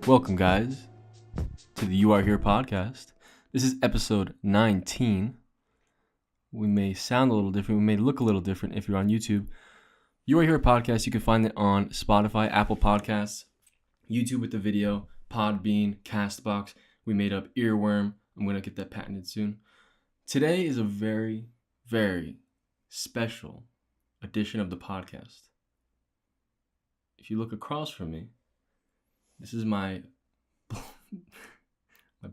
Welcome, guys, to the YAH Podcast. This is episode 19. We may sound a little different. We may look a little different if you're on YouTube. YAH Podcast, you can find it on Spotify, Apple Podcasts, YouTube with the video, Podbean, Castbox. We made up Earworm. I'm going to get that patented soon. Today is a very, very special edition of the podcast. If you look across from me, this is my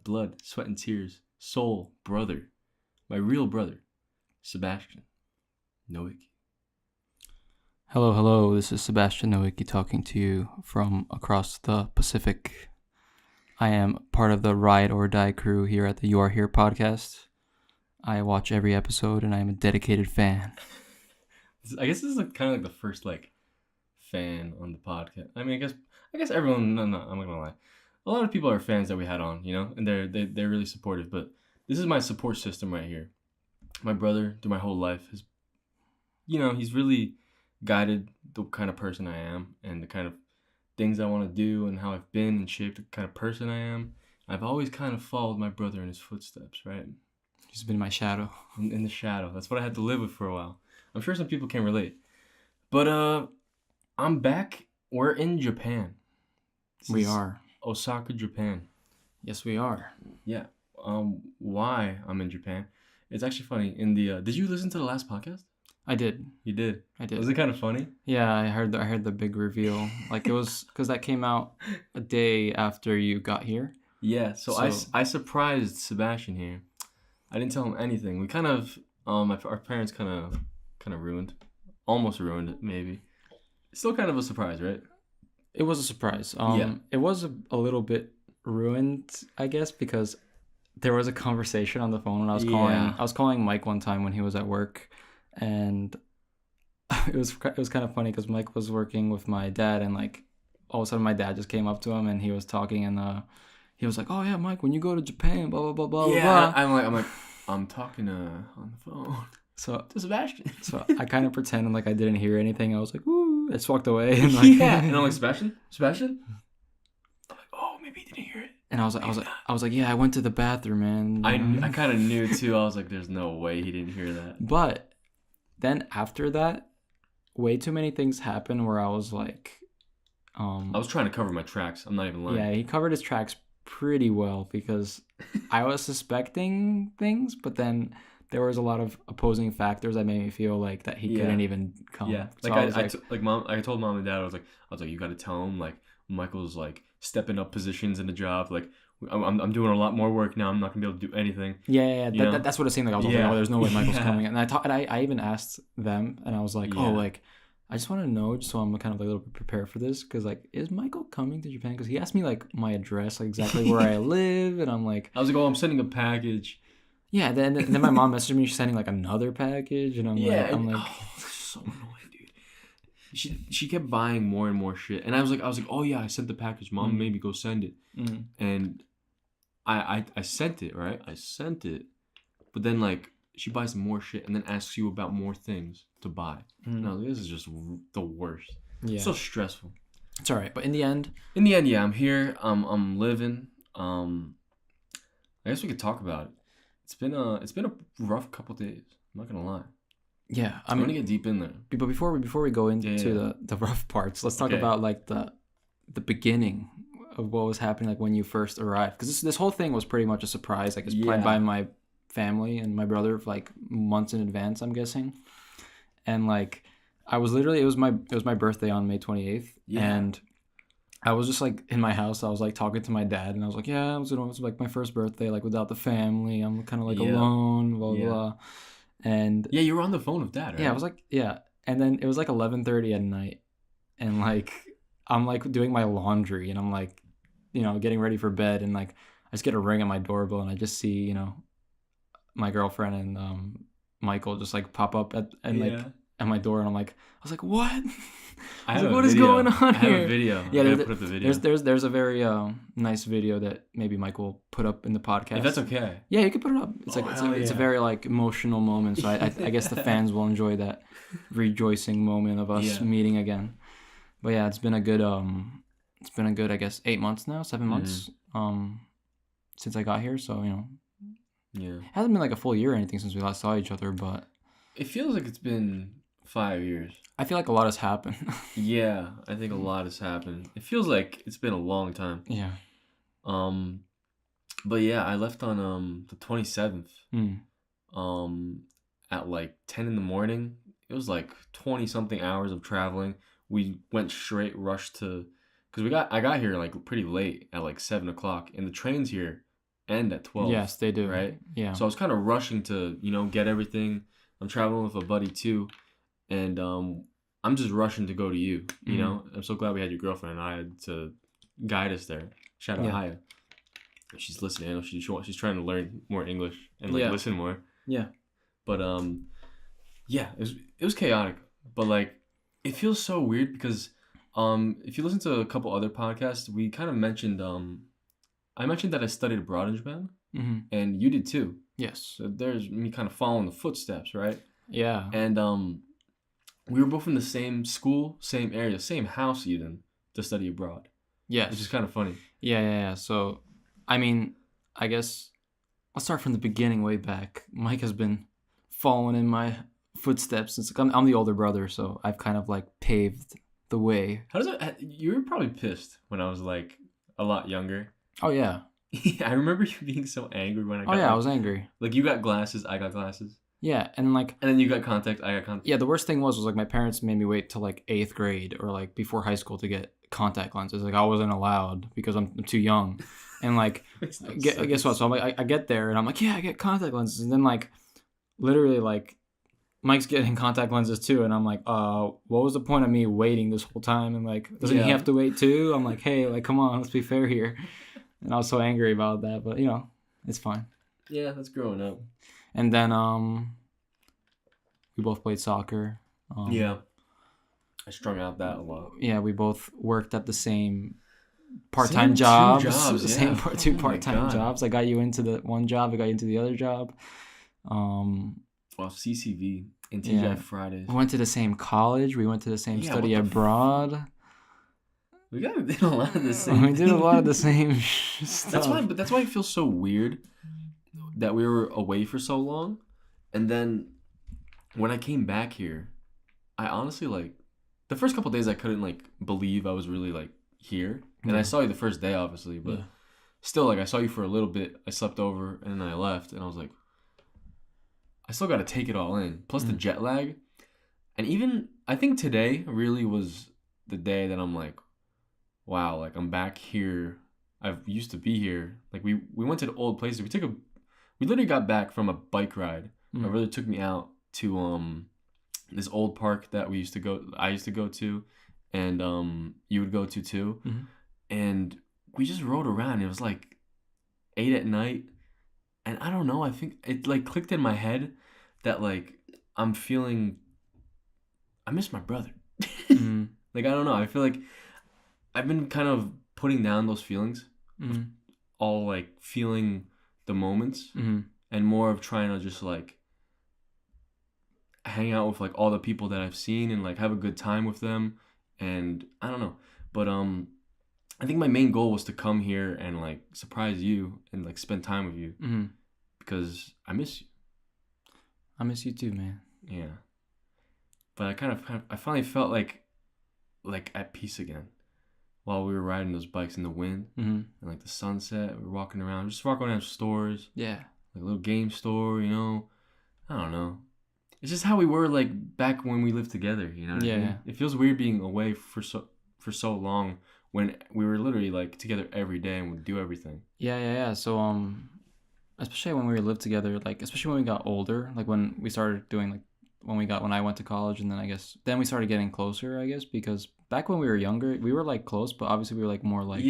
blood, sweat, and tears, soul brother, my real brother, Sebastian Nowicki. Hello, this is Sebastian Nowicki talking to you from across the Pacific. I am part of the Ride or Die crew here at the YAH Podcast. I watch every episode and I am a dedicated fan. I guess this is kind of like the first fan on the podcast. I mean, I guess everyone. No, I'm not gonna lie. A lot of people are fans that we had on, and they're really supportive. But this is my support system right here. My brother, through my whole life, he's really guided the kind of person I am and the kind of things I want to do and how I've been and shaped the kind of person I am. I've always kind of followed my brother in his footsteps, right? He's been my shadow. In the shadow. That's what I had to live with for a while. I'm sure some people can relate. But I'm back. We're in Japan. We are. Osaka, Japan. Yes, we are. Yeah. Why I'm in Japan? It's actually funny. Did you listen to the last podcast? I did. You did? I did. Was it kind of funny? Yeah, I heard the big reveal. Like, it was because that came out a day after you got here. Yeah. So I surprised Sebastian here. I didn't tell him anything. We kind of our parents kind of almost ruined it, maybe. Still kind of a surprise, right? It was a surprise. Yeah. It was a little bit ruined, I guess, because there was a conversation on the phone when I was calling Mike one time when he was at work, and it was kind of funny because Mike was working with my dad, and all of a sudden my dad just came up to him and he was talking, and he was like, "Oh yeah, Mike, when you go to Japan, blah blah blah blah." Yeah, blah. I'm talking on the phone. So to Sebastian. So I kind of pretended like I didn't hear anything. I was like, "Woo!" I just walked away. And and I'm like, Sebastian. I'm like, oh, maybe he didn't hear it. And I was like, yeah, I went to the bathroom, man. I kind of knew too. I was like, there's no way he didn't hear that. But then after that, way too many things happened where I was like, I was trying to cover my tracks. I'm not even lying. Yeah, he covered his tracks pretty well because I was suspecting things, but then there was a lot of opposing factors that made me feel like that he couldn't even come. Yeah, so I told mom and dad, I was like, you got to tell him Michael's stepping up positions in the job. I'm doing a lot more work now. I'm not gonna be able to do anything. Yeah. That's what it seemed like. I was like, oh, there's no way Michael's coming. And I even asked them, and I was like, I just want to know, just so I'm kind of a little bit prepared for this, because is Michael coming to Japan? Because he asked me my address, exactly where I live, and I'm like, I was like, oh, I'm sending a package. Yeah, then my mom messaged me. She's sending another package, and I'm like, so annoying, dude. She kept buying more and more shit, and I was like, oh yeah, I sent the package. Mom made me go send it, and I sent it, right? I sent it, but then she buys more shit and then asks you about more things to buy. And I was like, this is just the worst. Yeah, it's so stressful. It's all right, but in the end, yeah, I'm here. I'm living. I guess we could talk about it. It's been a rough couple days. I'm not gonna lie. Yeah, I'm gonna get deep in there. But before we go into the rough parts, let's talk about the beginning of what was happening when you first arrived, because this whole thing was pretty much a surprise. It's planned by my family and my brother months in advance, I'm guessing. And I was literally it was my birthday on May 28th, and I was just in my house. I was talking to my dad, and I was like, yeah, it was my first birthday, without the family. I'm kind of alone, blah, blah. And yeah, you were on the phone with dad, right? Yeah, I was and then it was 11:30 at night, and I'm doing my laundry, and I'm getting ready for bed, and I just get a ring at my doorbell, and I just see, my girlfriend and Michael just pop up at at my door, and I was like, what? I was like, what is going on here? I have a video. Yeah, I put up the video. There's a very nice video that maybe Mike will put up in the podcast. If that's okay. Yeah, you can put it up. It's it's a very like emotional moment. So I guess the fans will enjoy that rejoicing moment of us meeting again. But yeah, it's been a good I guess 7 months since I got here. So it hasn't been like a full year or anything since we last saw each other, but it feels like it's been 5 years. I feel like a lot has happened. Yeah, I think a lot has happened. It feels like it's been a long time. Yeah. But yeah, I left on the 27th. At like 10 in the morning. It was like 20 something hours of traveling. We went rushed to, because I got here like pretty late at like 7 o'clock, and the trains here end at 12. Yes, they do. Right? Yeah. So I was kind of rushing to, get everything. I'm traveling with a buddy too, and I'm just rushing to go to you, you know? I'm so glad we had your girlfriend and I had to guide us there. Shout out Haya. She's listening. I know she's trying to learn more English and listen more. Yeah. But it was chaotic. But like it feels so weird because if you listen to a couple other podcasts, we kind of mentioned I mentioned that I studied abroad in Japan, and you did too. Yes. So there's me kind of following the footsteps, right? Yeah. And we were both in the same school, same area, same house even, to study abroad. Yes. Which is kind of funny. Yeah. So, I mean, I guess I'll start from the beginning way back. Mike has been following in my footsteps. It's like I'm the older brother, so I've kind of like paved the way. How does it? You were probably pissed when I was like a lot younger. Oh, yeah. I remember you being so angry when I got I was angry. Like you got glasses, I got glasses. Yeah, and then you got contacts, I got contacts. Yeah, the worst thing was like my parents made me wait till like 8th grade or like before high school to get contact lenses. Like I wasn't allowed because I'm too young. And like, guess what? So I'm like, I get there and I'm like, yeah, I get contact lenses. And then like, literally like, Mike's getting contact lenses too. And I'm like, what was the point of me waiting this whole time? And like, doesn't he have to wait too? I'm like, hey, like, come on, let's be fair here. And I was so angry about that, but it's fine. Yeah, that's growing up. And then we both played soccer. I strung out that a lot. Yeah, we both worked at the same part-time jobs. Two part-time jobs. I got you into the one job. I got you into the other job. CCV and TGI Fridays. We went to the same college. We went to the same study abroad. We did a lot of the same. We did a lot of the same stuff. That's why it feels so weird that we were away for so long, and then when I came back here, I honestly like the first couple of days I couldn't like believe I was really like here, and I saw you the first day obviously, but still like I saw you for a little bit. I slept over and then I left, and I was like, I still got to take it all in. Plus the jet lag, and even I think today really was the day that I'm like, wow, like I'm back here. I used to be here. Like we went to the old places. We literally got back from a bike ride. My brother took me out to this old park that I used to go to, and you would go to too. And we just rode around. It was like 8 at night, and I don't know. I think it like clicked in my head that like I miss my brother. Like I don't know. I feel like I've been kind of putting down those feelings, all like feeling the moments, and more of trying to just like hang out with like all the people that I've seen and like have a good time with them. And I don't know, but I think my main goal was to come here and like surprise you and like spend time with you, because I miss you. I miss you too, man. Yeah, but I finally felt like at peace again while we were riding those bikes in the wind and like the sunset. We were walking around stores. Yeah, like a little game store, I don't know. It's just how we were like back when we lived together, I mean? It feels weird being away for so long when we were literally like together every day and would do everything. Yeah. So especially when we lived together, like especially when we got older, like when we started doing like when I went to college, and then we started getting closer, I guess, because back when we were younger, we were like close, but obviously we were like more like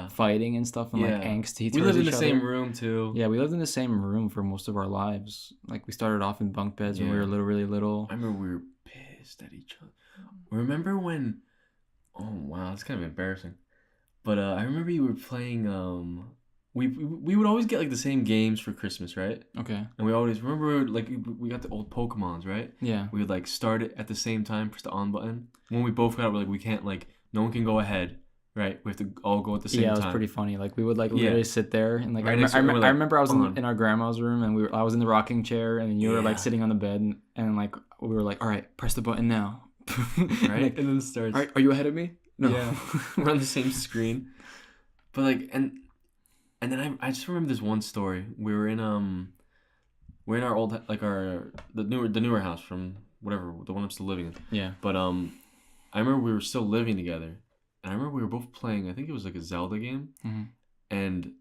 fighting and stuff and like angsty. We lived in the same room too. Yeah, we lived in the same room for most of our lives. Like we started off in bunk beds when we were really little. I remember we were pissed. pissed at each other. Remember when? Oh wow, that's kind of embarrassing. But I remember you were playing. We would always get like the same games for Christmas, right? Okay. And we always remember like we got the old Pokemons, right? Yeah. We would like start it at the same time, press the on button. When we both got it, we're like we can't like no one can go ahead, right? We have to all go at the same time. Yeah, it was pretty funny. Like we would like literally sit there and like Right I remember I was in our grandma's room and I was in the rocking chair and you were like sitting on the bed and like we were like, all right, press the button now. Right? Like, and then it starts. Are you ahead of me? No. Yeah. We're on the same screen. But like and then I just remember this one story. We're in our old like the newer house from whatever, the one I'm still living in. Yeah. But I remember we were still living together. And I remember we were both playing, I think it was like a Zelda game. Mm-hmm. And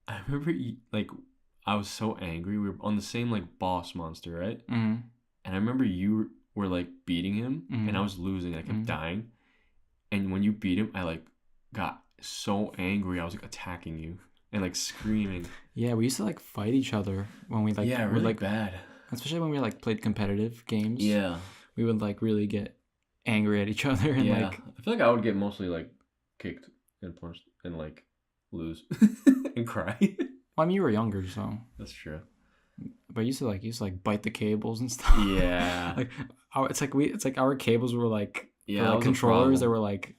I remember like I was so angry. We were on the same like boss monster, right? Mm-hmm. And I remember you were like beating him and I was losing. I kept dying. And when you beat him, I like got so angry. I was like attacking you and like screaming. Yeah, we used to like fight each other when we like really like bad. Especially when we like played competitive games. Yeah. We would like really get angry at each other and like I feel like I would get mostly like kicked and punched and like lose and cry. Well, I mean you were younger, so that's true. But you used to like bite the cables and stuff. Yeah. Like it's like our cables were like like controllers that were like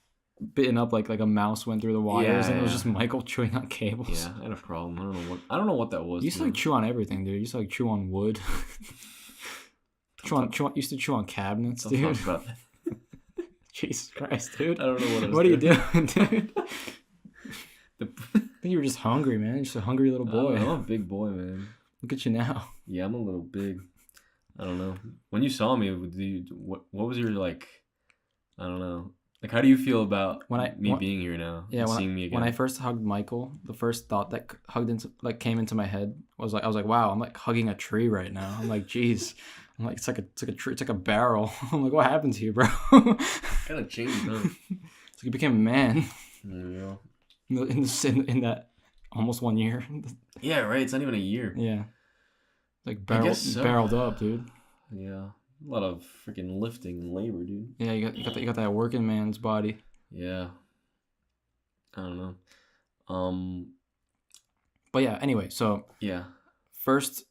bitten up like a mouse went through the wires and it was just Michael chewing on cables. Yeah, I had a problem. I don't know what that was. You used to like chew on everything, dude. You used to like chew on wood. Used to chew on cabinets, dude. Don't talk about that. Jesus Christ, dude. I don't know what I was What doing. are you doing, dude? I think you were just hungry, man. You're just a hungry little boy. I'm a big boy, man. Look at you now. Yeah, I'm a little big. I don't know. When you saw me, what was your like? I don't know. Like, how do you feel about me being here now? Yeah, seeing me again. When I first hugged Michael, the first thought that came into my head was like, I was like, wow, I'm like hugging a tree right now. I'm like, geez. I'm like, it's like a tree, it's like a barrel. I'm like, what happened to you, bro? Kind of changed, huh? It's like you became a man. Yeah. In that almost 1 year. Yeah, right. It's not even a year. Yeah. Like barreled up, dude. Yeah. A lot of freaking lifting and labor, dude. Yeah, you got that working man's body. Yeah. I don't know. But yeah, anyway, so yeah. First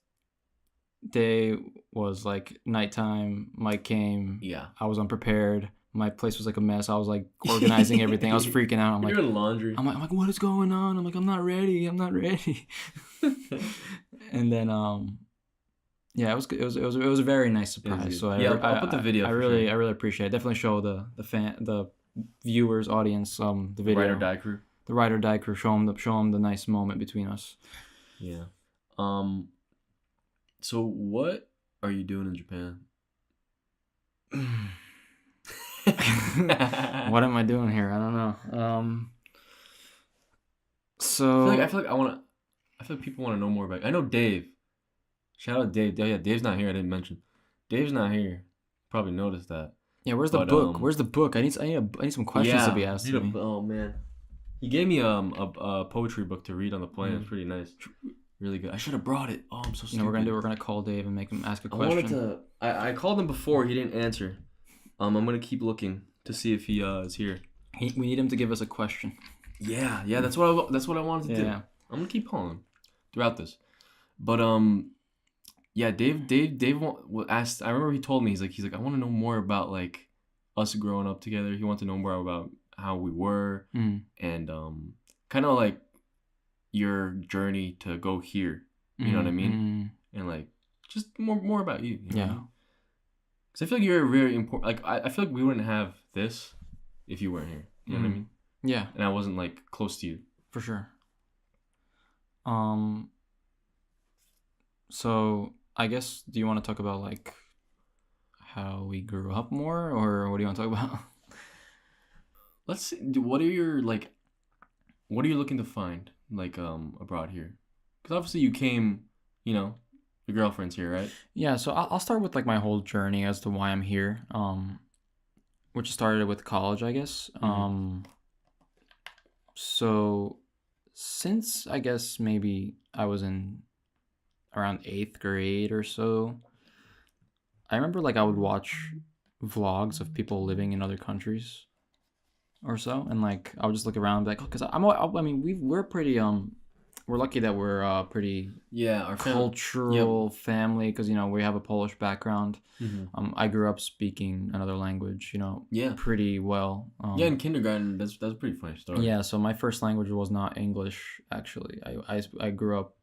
day was like nighttime. Mike came. Yeah. I was unprepared. My place was like a mess. I was like organizing everything. I was freaking out. I'm like, you're doing laundry. I'm like, what is going on? I'm like, I'm not ready. And then yeah, it was a very nice surprise. So I'll put the video. I really appreciate it. Definitely show the viewers, audience, the video. Ride or Die crew. The Ride or Die crew. Show them the nice moment between us. Yeah. So what are you doing in Japan? What am I doing here? I don't know. So I feel like people want to know more about. I know Dave. Shout out Dave. Yeah, Dave's not here. I didn't mention. Dave's not here. Probably noticed that. Yeah, where's the book? Where's the book? I need some questions to be asked to me. Oh man, he gave me a poetry book to read on the plane. It's pretty nice. Really good. I should have brought it. Oh, I'm so stupid. We're gonna call Dave and make him ask a question. I called him before. He didn't answer. I'm gonna keep looking to see if he is here. We need him to give us a question. Yeah. That's what I wanted to do. I'm gonna keep calling throughout this. But yeah, Dave asked. I remember he told me he's like I want to know more about like us growing up together. He wants to know more about how we were and kind of like your journey to go here. You know what I mean? And like just more about you. You know what I mean? Because I feel like you're very important. Like I feel like we wouldn't have this if you weren't here. You know what I mean? Yeah. And I wasn't like close to you. For sure. So I guess, do you want to talk about like how we grew up more, or what do you want to talk about? Let's see. What are you looking to find like abroad here? Because obviously you came, your girlfriend's here, right? Yeah. So I'll start with like my whole journey as to why I'm here. Which started with college, I guess. So since I guess maybe I was in around 8th grade or so, I remember like I would watch vlogs of people living in other countries or so, and like I would just look around and be like, because we're pretty we're lucky that we're pretty our cultural family, because we have a Polish background. Mm-hmm. I grew up speaking another language, pretty well. In kindergarten, that's a pretty funny story. Yeah, so my first language was not English, actually. I grew up,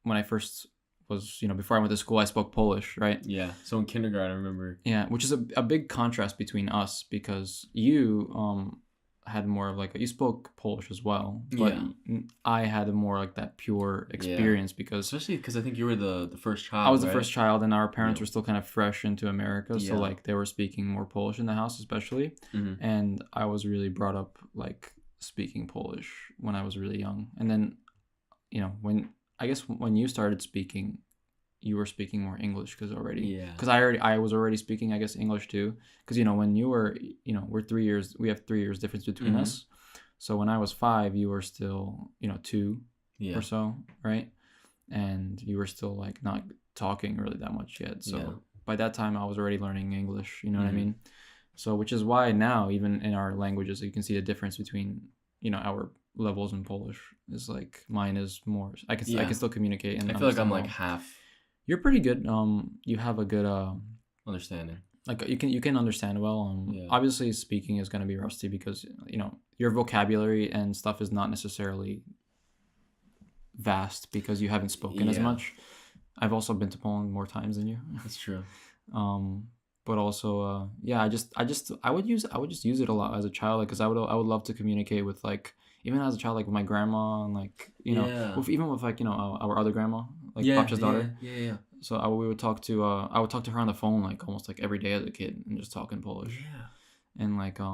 when I first was, before I went to school, I spoke Polish, right? Yeah, so in kindergarten, I remember. Yeah, which is a big contrast between us, because you had more of like, you spoke Polish as well, but I had a more like that pure experience, because especially because I think you were the first child. I was the first child, and our parents were still kind of fresh into America, so like they were speaking more Polish in the house, especially. And I was really brought up like speaking Polish when I was really young. And then when you started speaking, you were speaking more English, because I was already speaking, I guess, English too, because when you were, we have 3 years difference between us, so when I was 5, you were still 2 or so, right? And you were still like not talking really that much yet, so by that time I was already learning English, what I mean? So which is why now, even in our languages, you can see the difference between our levels in Polish is like, mine is more, I can still communicate, and I feel like I'm like half. You're pretty good. You have a good understanding. Like you can understand well. Obviously speaking is gonna be rusty, because your vocabulary and stuff is not necessarily vast, because you haven't spoken as much. I've also been to Poland more times than you. That's true. But also, I would just use it a lot as a child, because I would love to communicate with, like, even as a child, like with my grandma, and like even with like our other grandma, like Papcha's daughter. Yeah. So I would talk to her on the phone like almost like every day as a kid, and just talk in Polish. Yeah. And like I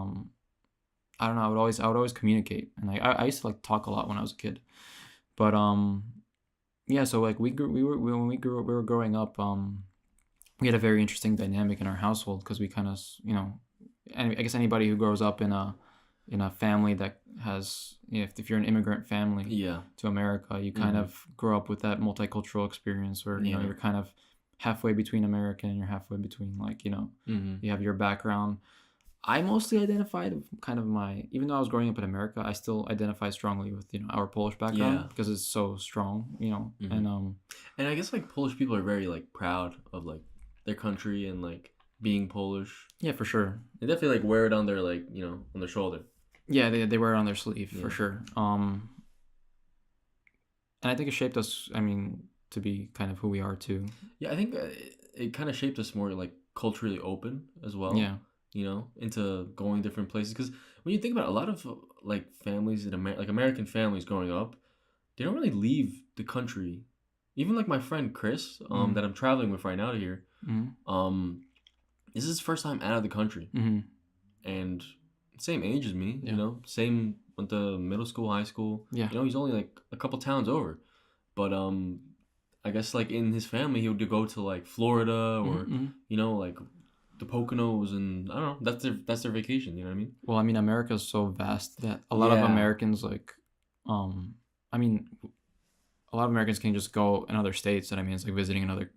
don't know, I would always communicate, and like I used to like talk a lot when I was a kid, but so like when we were growing up, we had a very interesting dynamic in our household, because we kind of and I guess anybody who grows up in a family that has, if you're an immigrant family to America, you kind of grow up with that multicultural experience where you're kind of halfway between American, and you're halfway between, like, you have your background. I mostly identified kind of even though I was growing up in America, I still identify strongly with our Polish background, because it's so strong, and I guess like Polish people are very like proud of like their country and like being Polish. Yeah, for sure. They definitely like wear it on their like on their shoulder. Yeah, they wear it on their sleeve, for sure. And I think it shaped us, to be kind of who we are too. Yeah, I think it kind of shaped us more like culturally open as well. Yeah. Into going different places. Because when you think about it, a lot of like families in American families growing up, they don't really leave the country. Even like my friend Chris, that I'm traveling with right now to here, this is his first time out of the country. And same age as me, same, went to middle school, high school. Yeah. He's only like a couple towns over. But I guess like in his family, he would go to like Florida or, like the Poconos, and I don't know, that's their vacation, you know what I mean? Well, America is so vast that a lot of Americans like, a lot of Americans can just go in other states, and it's like visiting another,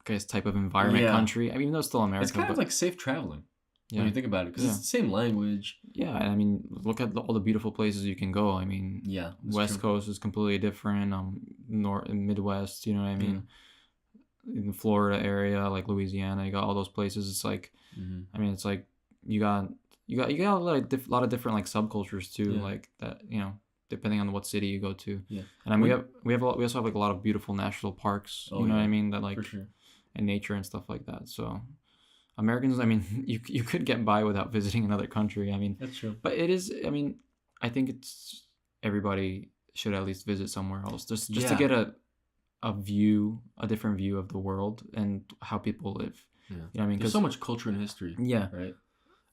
I guess, type of environment, country. Even though it's still America. It's kind of like safe traveling. When you think about it, because it's the same language. Yeah, and look at all the beautiful places you can go. West Coast is completely different. North and Midwest, you know what I mean? In the Florida area, like Louisiana, you got all those places. It's like, it's like you got a lot of different like subcultures too, like that. Depending on what city you go to. Yeah, and we also have like a lot of beautiful national parks. You know what I mean? That like, and nature and stuff like that. So. Americans, you could get by without visiting another country. That's true. But it is, I think it's, everybody should at least visit somewhere else, just to get a different view of the world and how people live. Yeah. There's so much culture and history. Yeah. Right.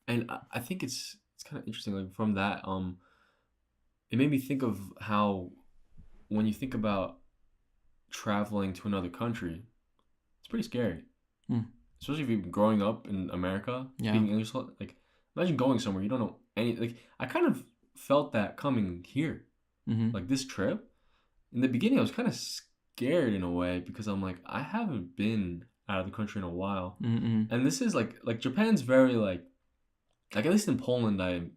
And I think it's kind of interesting. Like from that, it made me think of how, when you think about traveling to another country, it's pretty scary. Especially if you're growing up in America, being English, like imagine going somewhere you don't know any. Like I kind of felt that coming here, like this trip. In the beginning, I was kind of scared in a way, because I'm like, I haven't been out of the country in a while. Mm-mm. And this is like Japan's very like at least in Poland, I'm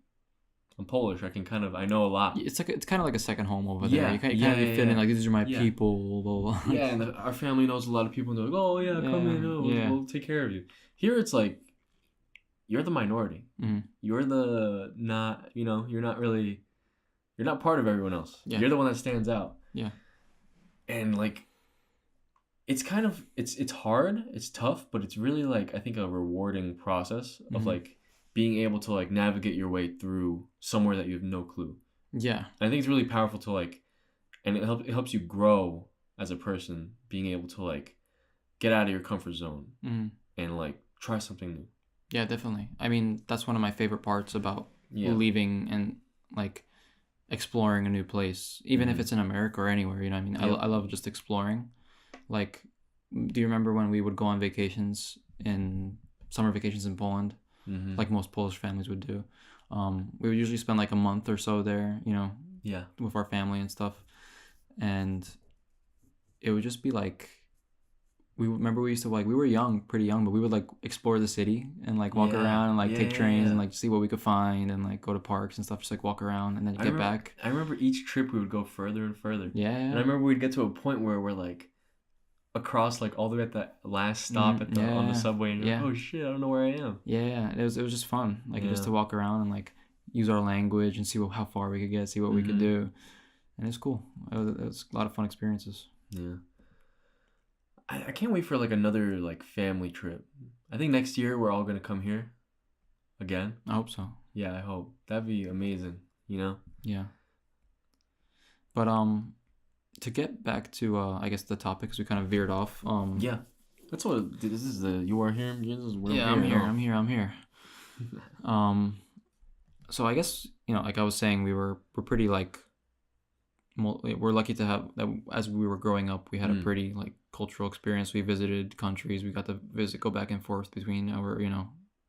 Polish. I know a lot. It's kind of like a second home over there. Yeah, You kind of fit in, like, these are my Yeah. people. Blah, blah, blah. Yeah, and our family knows a lot of people, and they're like, oh yeah, come in, we'll take care of you. Here it's like you're the minority. Mm-hmm. You're the not, you're not part of everyone else. Yeah. You're the one that stands out. Yeah. And like it's kind of it's hard, it's tough, but it's really like I think a rewarding process of like being able to like navigate your way through somewhere that you have no clue. Yeah. And I think it's really powerful to like, and it helps you grow as a person, being able to like get out of your comfort zone and like try something new. Yeah, definitely. I mean, that's one of my favorite parts about leaving and like exploring a new place, even if it's in America or anywhere. You know what I mean? I love just exploring. Like, do you remember when we would go on summer vacations in Poland, like most Polish families would do? We would usually spend like a month or so there, with our family and stuff. And it would just be like, we used to like, we were pretty young, but we would like explore the city and like walk around and like take trains and like see what we could find and like go to parks and stuff, just like walk around and then get back. I remember each trip we would go further and further. Yeah. And I remember we'd get to a point where we're like across like all the way at the last stop on the subway and you're like, oh shit, I don't know where I am. Yeah. It was just fun. Like just to walk around and like use our language and see how far we could get, see what we could do. And it's cool. It was a lot of fun experiences. Yeah. I can't wait for like another like family trip. I think next year we're all gonna come here again. I hope so. Yeah, I hope. That'd be amazing, Yeah. But to get back to I guess the topics we kind of veered off. Yeah. That's what this is. You are here. I'm here. So I guess like I was saying, we're pretty like, we're lucky to have that. As we were growing up, we had a pretty like cultural experience. We visited countries. We got to go back and forth between our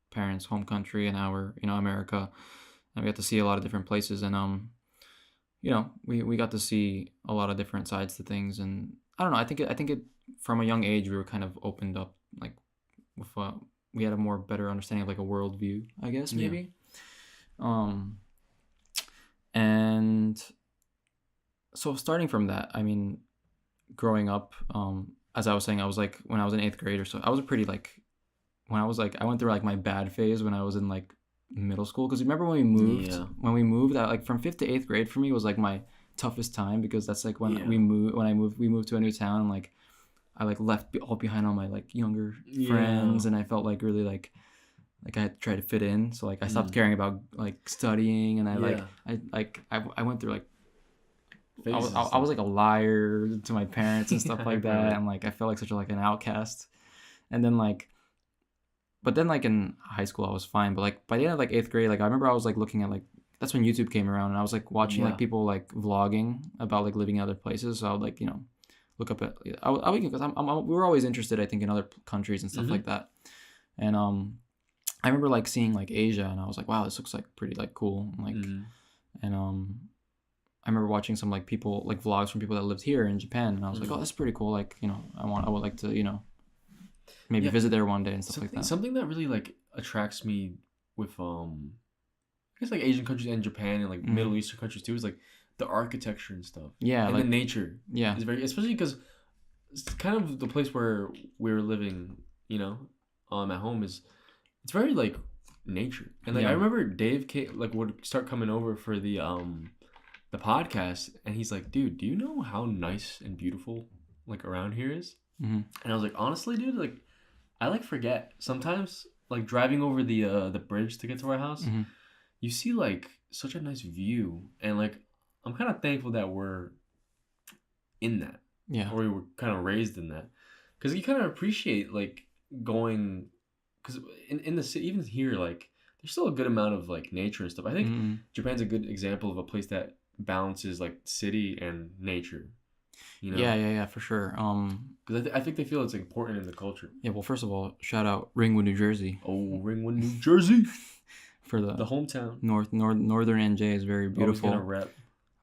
parents' home country and our America, and we got to see a lot of different places. And we got to see a lot of different sides to things. And I don't know. I think it from a young age we were kind of opened up, like with we had a more better understanding of like a worldview, I guess maybe. And so starting from that, I mean, growing up, as I was saying, I was like, when I was in 8th grade or so, I was pretty like, I went through like my bad phase when I was in like middle school. Because remember when we moved, like from 5th to 8th grade for me was like my toughest time, because that's like when we moved to a new town, and like I like left all behind all my like younger friends, and I felt like really like I had to try to fit in. So like I stopped caring about like studying, and I went through like, I was like a liar to my parents and stuff like that, and like I felt like such an outcast. And then like, but then like in high school I was fine, but like by the end of like 8th grade, like I remember I was like looking at like, that's when YouTube came around, and I was like watching like people like vlogging about like living in other places. So I would like look up at because we were always interested, I think, in other countries and stuff like that. And I remember like seeing like Asia, and I was like, wow, this looks like pretty like cool, and like and I remember watching some like people like vlogs from people that lived here in Japan, and I was like, oh, that's pretty cool. Like, I would like to, maybe visit there one day and stuff like that. Something that really like attracts me with I guess like Asian countries and Japan and like Middle Eastern countries too is like the architecture and stuff. Yeah, and like the nature. Yeah, is very, especially because it's kind of the place where we're living. At home it's very like nature, and like I remember Dave would start coming over for the podcast, and he's like, dude, do you know how nice and beautiful like around here is? And I was like, honestly, dude, like I like forget sometimes, like driving over the bridge to get to our house, you see like such a nice view, and like I'm kind of thankful that we're in that, or we were kind of raised in that, because you kind of appreciate like going, because in the city, even here, like there's still a good amount of like nature and stuff. I think Japan's a good example of a place that balances like city and nature. Yeah, for sure. Because I think they feel it's important in the culture. Yeah, well, first of all, shout out Ringwood, New Jersey. Oh, Ringwood, New Jersey, for the hometown. Northern NJ is very beautiful. Always gonna rep.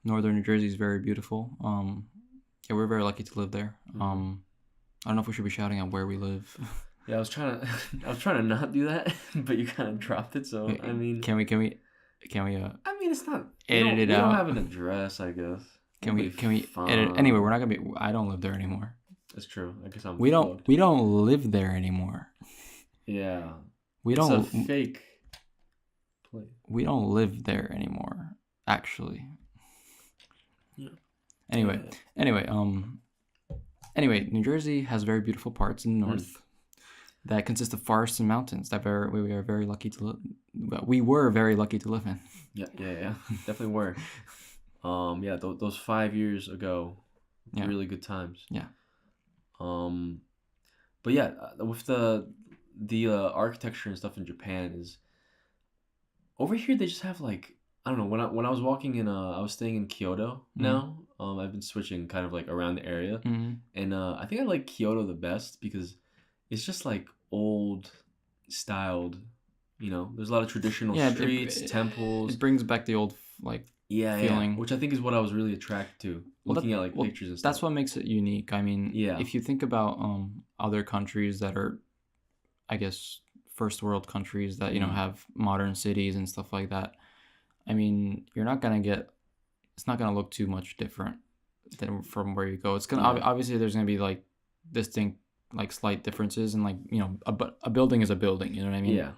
Northern New Jersey is very beautiful. Yeah, we're very lucky to live there. I don't know if we should be shouting out where we live. Yeah, I was trying to not do that, but you kind of dropped it. So I mean, can we? I mean, it's not edit it out. We don't have an address, I guess. Can we edit? Anyway, we're not gonna be. I don't live there anymore. That's true. I guess We don't live there anymore. Yeah. It's a fake place. We don't live there anymore, actually. Yeah. Anyway, New Jersey has very beautiful parts in the north that consist of forests and mountains that we are very lucky to live. We were very lucky to live in. Yeah. Definitely were. Those 5 years ago, really good times. Yeah. But yeah, with the architecture and stuff in Japan is over here. They just have like, I don't know. When I was walking in, I was staying in Kyoto now. I've been switching kind of like around the area, and I think I like Kyoto the best because it's just like old styled. You know, there's a lot of traditional streets, temples. It brings back the old like feeling, which I think is what I was really attracted to. Looking at like pictures and stuff. That's what makes it unique. I mean, if you think about other countries that are, I guess, first world countries that have modern cities and stuff like that. I mean, it's not gonna look too much different than from where you go. It's gonna obviously there's gonna be like distinct like slight differences, and like a building is a building. You know what I mean? Yeah.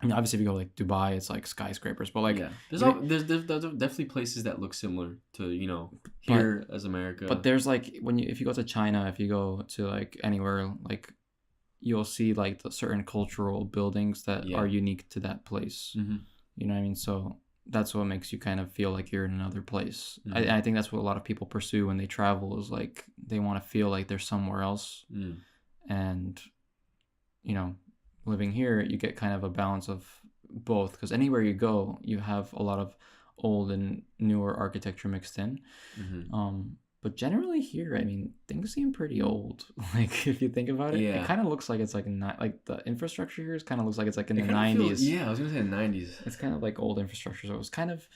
I mean, obviously, if you go like Dubai, it's like skyscrapers, but like there's definitely places that look similar to here as America. But there's like if you go to China, if you go to like anywhere, like you'll see like the certain cultural buildings that are unique to that place. Mm-hmm. You know what I mean? So that's what makes you kind of feel like you're in another place. Mm-hmm. I think that's what a lot of people pursue when they travel is like they want to feel like they're somewhere else. And living here, you get kind of a balance of both, because anywhere you go, you have a lot of old and newer architecture mixed in. But generally here, I mean, things seem pretty old. Like if you think about it, it kind of looks like it's like not like the infrastructure here kind of looks like it's like in the 90s. I was gonna say the 90s. It's kind of like old infrastructure, so it's kind of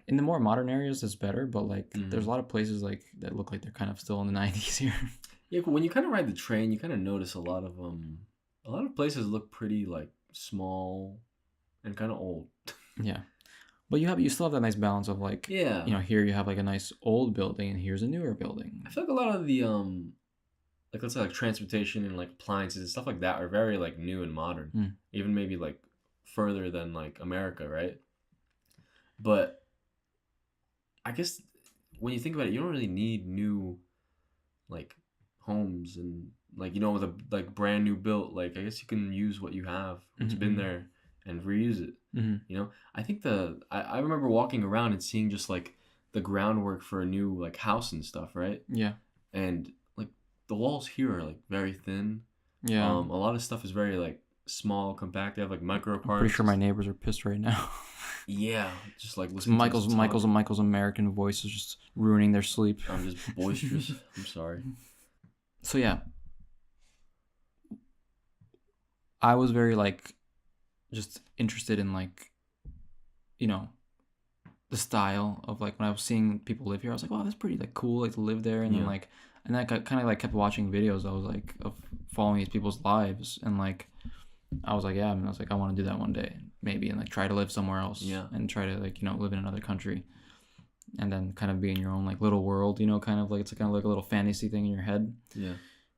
in the more modern areas it's better, but like there's a lot of places like that look like they're kind of still in the 90s here. Yeah, when you kind of ride the train, you kind of notice a lot of places look pretty like small and kind of old. Yeah. But you still have that nice balance of like, here you have like a nice old building and here's a newer building. I feel like a lot of the like let's say like transportation and like appliances and stuff like that are very like new and modern. Even maybe like further than like America, right? But I guess when you think about it, you don't really need new like homes and like with a like brand new built. Like I guess you can use what you have, what's been there, and reuse it. I think I remember walking around and seeing just like the groundwork for a new like house and stuff, right? Yeah. And like the walls here are like very thin. Yeah. A lot of stuff is very like small, compact. They have like micro parts. I'm pretty sure my neighbors are pissed right now. Yeah, just like listening Michael's American voice is just ruining their sleep. I'm just boisterous. I'm sorry. So yeah, I was very like just interested in like the style of like when I was seeing people live here, I was like, wow, that's pretty like cool like to live there. And then like and I kind of like kept watching videos. I was like of following these people's lives, and like I was like, I want to do that one day maybe, and like try to live somewhere else, and try to like live in another country, and then kind of be in your own like little world, kind of like it's kind of like a little fantasy thing in your head. Yeah.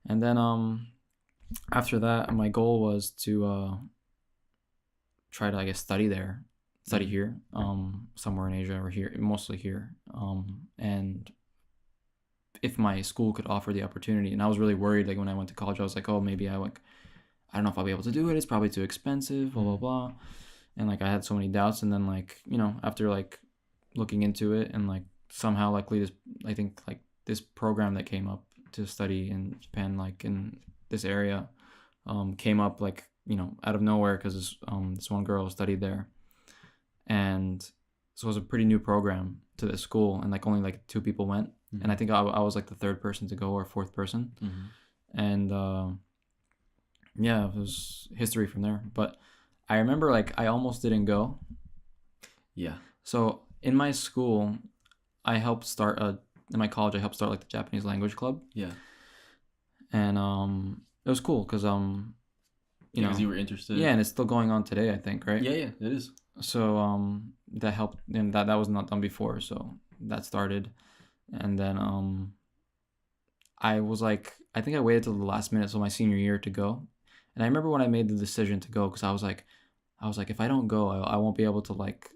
And then after that, my goal was to try to, I guess, study here, somewhere in Asia or here, mostly here. And if my school could offer the opportunity, and I was really worried, like when I went to college, I was like, oh, maybe I don't know if I'll be able to do it. It's probably too expensive, blah, blah, blah. And like I had so many doubts. And then like, after like looking into it and like somehow luckily this program that came up to study in Japan, like in this area, came up like, out of nowhere, because this one girl studied there. And so it was a pretty new program to this school, and like only like 2 people went. And I think I was like the 3rd person to go, or 4th person. And it was history from there. But I remember like I almost didn't go. Yeah. So in my school, in my college, I helped start like the Japanese language club. Yeah. and it was cool because you know, because you were interested. Yeah, and it's still going on today, I think, right? Yeah, it is. So that helped, and that was not done before, so that started, and then I was like, I think I waited till the last minute, so my senior year to go, and I remember when I made the decision to go, because I was like, if I don't go, I won't be able to like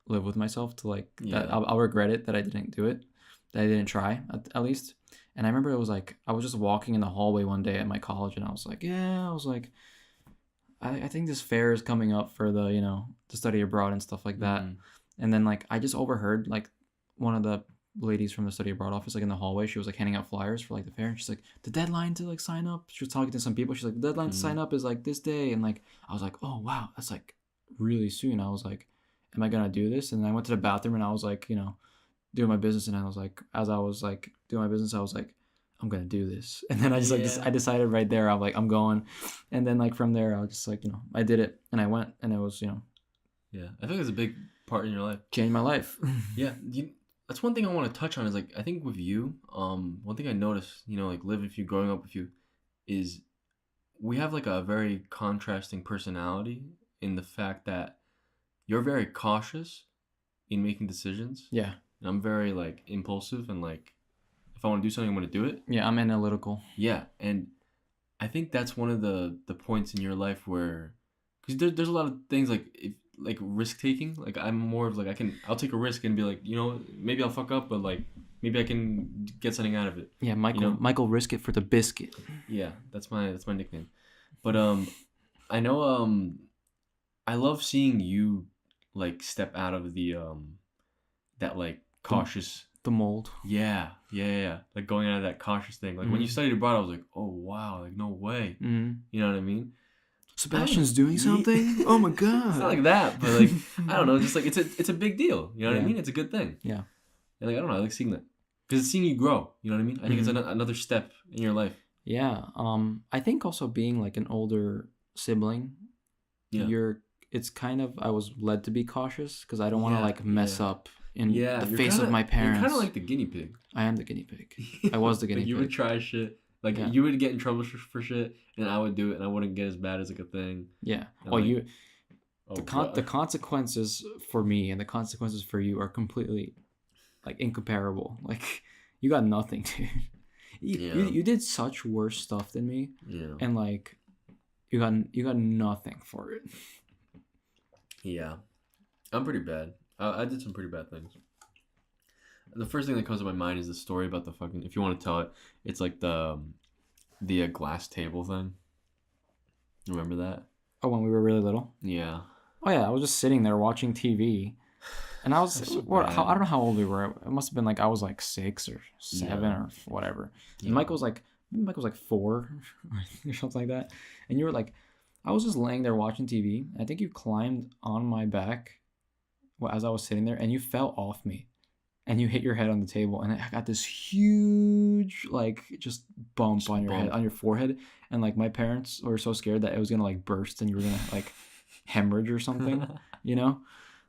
live with myself to like that. I'll regret it that I didn't do it, that I didn't try at least. And I remember it was like I was just walking in the hallway one day at my college, and I was like, I think this fair is coming up for the, you know, to study abroad and stuff like that. And then like I just overheard like one of the ladies from the study abroad office like in the hallway. She was like handing out flyers for like the fair, and she's like, the deadline to like sign up. She was talking to some people. She's like, the deadline to sign up is like this day, and like I was like, oh wow, that's like really soon. I was like, am I gonna do this? And then I went to the bathroom and I was like, you know, doing my business, and I was like, as I was like doing my business, I was like, I'm gonna do this. And then I just like I decided right there, I'm like, I'm going. And then like from there I was just like, you know, I did it and I went, and it was, you know, I think it's a big part in your life. Changed my life. That's one thing I want to touch on is like I think with you, one thing I noticed, you know, like living with you, growing up with you, is we have like a very contrasting personality in the fact that you're very cautious in making decisions. Yeah. And I'm very like impulsive, and like if I want to do something, I'm going to do it. Yeah, I'm analytical. Yeah, and I think that's one of the points in your life where, because there's a lot of things like like risk taking. Like I'm more of like I'll take a risk and be like, you know, maybe I'll fuck up, but like maybe I can get something out of it. Yeah, Michael. You know? Michael, risk it for the biscuit. Yeah, that's my nickname. But I know I love seeing you like step out of the that like cautious. The mold. Yeah. Like going out of that cautious thing. Like when you studied abroad, I was like, oh wow, like no way. You know what I mean? Sebastian's doing something. Oh my god. It's not like that, but like I don't know, just like it's a big deal. You know what I mean? It's a good thing. Yeah. And like I don't know, I like seeing that because it's seeing you grow. You know what I mean? I think it's another step in your life. Yeah. I think also being like an older sibling, it's kind of, I was led to be cautious because I don't want to like mess up in the face of my parents. You're kind of like the guinea pig. I am the guinea pig. I was the guinea pig. You would try shit. Like you would get in trouble for shit, and I would do it, and I wouldn't get as bad as like a thing. Yeah. The consequences for me and the consequences for you are completely like incomparable. Like you got nothing, dude. You did such worse stuff than me. Yeah. And like you got nothing for it. Yeah. I'm pretty bad. I did some pretty bad things. The first thing that comes to my mind is the story about the fucking, if you want to tell it, it's like the glass table thing. Remember that? Oh, when we were really little? Yeah. Oh, yeah. I was just sitting there watching TV. And I was, I don't know how old we were. It must have been like, I was like 6 or 7 or whatever. And Michael was like 4 or something like that. And you were like, I was just laying there watching TV. I think you climbed on my back as I was sitting there, and you fell off me. And you hit your head on the table, and I got this huge, like, just bump on your head, on your forehead. And, like, my parents were so scared that it was going to, like, burst and you were going to, like, hemorrhage or something, you know?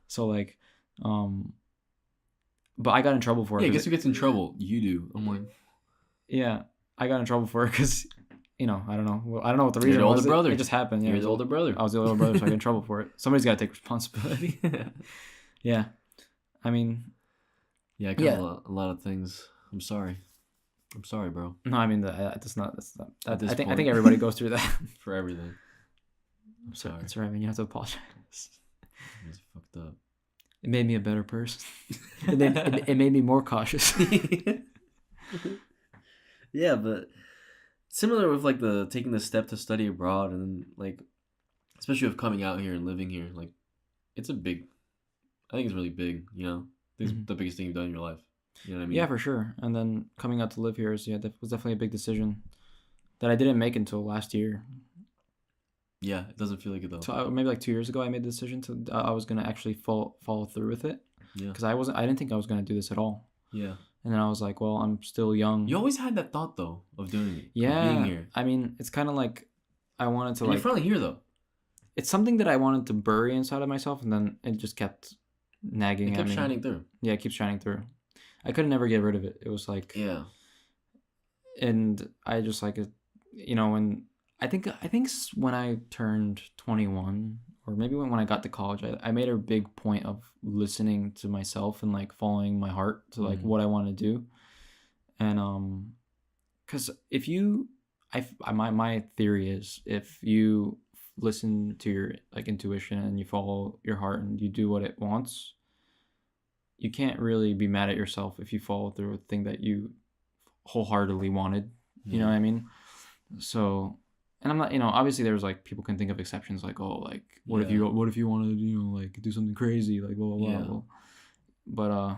So, like, but I got in trouble for it. Yeah, guess who gets in trouble? You do. I'm like... Yeah, I got in trouble for it because, you know, I don't know. Well, I don't know what the reason was. You're the older brother. It just happened. You're the older brother. I was the older brother, so I got in trouble for it. Somebody's got to take responsibility. Yeah. I mean... Yeah, I got a lot of things. I'm sorry, bro. No, I mean that's not. I think everybody goes through that for everything. I'm sorry. That's right. I mean, you have to apologize. It's fucked up. It made me a better person. it made me more cautious. Yeah, but similar with like the taking the step to study abroad, and then like, especially with coming out here and living here, like, it's a big. I think it's really big. You know. It's the biggest thing you've done in your life. You know what I mean? Yeah, for sure. And then coming out to live here was definitely a big decision that I didn't make until last year. Yeah, it doesn't feel like it though. So maybe like 2 years ago, I made the decision to I was gonna actually follow through with it. Yeah. Because I didn't think I was gonna do this at all. Yeah. And then I was like, well, I'm still young. You always had that thought though of doing it. Yeah. Being here. I mean, it's kind of like I wanted to. And you're finally here though. It's something that I wanted to bury inside of myself, and then it just kept nagging at me. It kept shining through. Yeah, it keeps shining through. I could never get rid of it. It was like... Yeah. And I just like... when I think when I turned 21, or maybe when I got to college, I made a big point of listening to myself and like following my heart to like what I want to do. And because if you, my theory is, if you listen to your like intuition and you follow your heart and you do what it wants, you can't really be mad at yourself if you follow through with the thing that you wholeheartedly wanted. You know what I mean? So, and I'm not, obviously there's like, people can think of exceptions, like, oh, like what if you want to, like do something crazy, like blah blah blah. But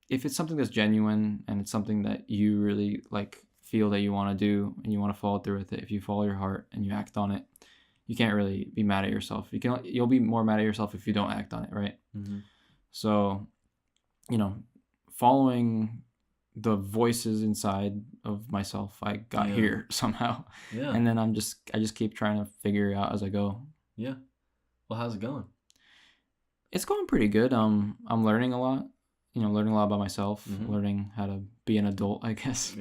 if it's something that's genuine and it's something that you really like feel that you want to do and you want to follow through with it, if you follow your heart and you act on it, you can't really be mad at yourself. You'll be more mad at yourself if you don't act on it, right? So, following the voices inside of myself, I got here somehow. And then I just keep trying to figure it out as I go. Well, how's it going? It's going pretty good. I'm learning a lot. Learning a lot about myself, learning how to be an adult, I guess.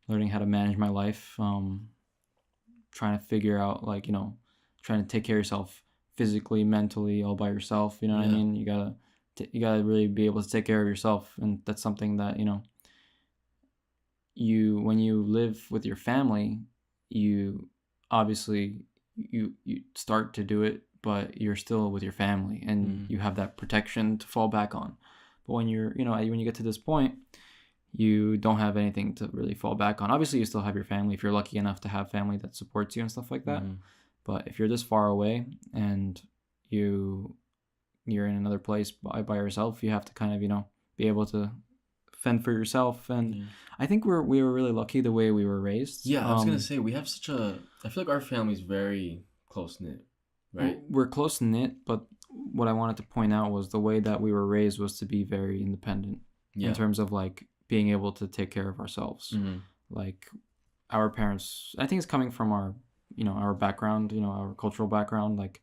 Learning how to manage my life. Trying to figure out, like, trying to take care of yourself physically, mentally, all by yourself. You know what I mean? You gotta really be able to take care of yourself, and that's something that when you live with your family, you obviously you start to do it, but you're still with your family, and you have that protection to fall back on. But when you're when you get to this point, you don't have anything to really fall back on. Obviously, you still have your family if you're lucky enough to have family that supports you and stuff like that. But if you're this far away and you're in another place by yourself, you have to kind of be able to fend for yourself. And I think we were really lucky the way we were raised. I was gonna say, we have I feel like our family's very close knit, right? We're close knit, but what I wanted to point out was the way that we were raised was to be very independent in terms of like being able to take care of ourselves. Like our parents, I think it's coming from our our background, our cultural background. Like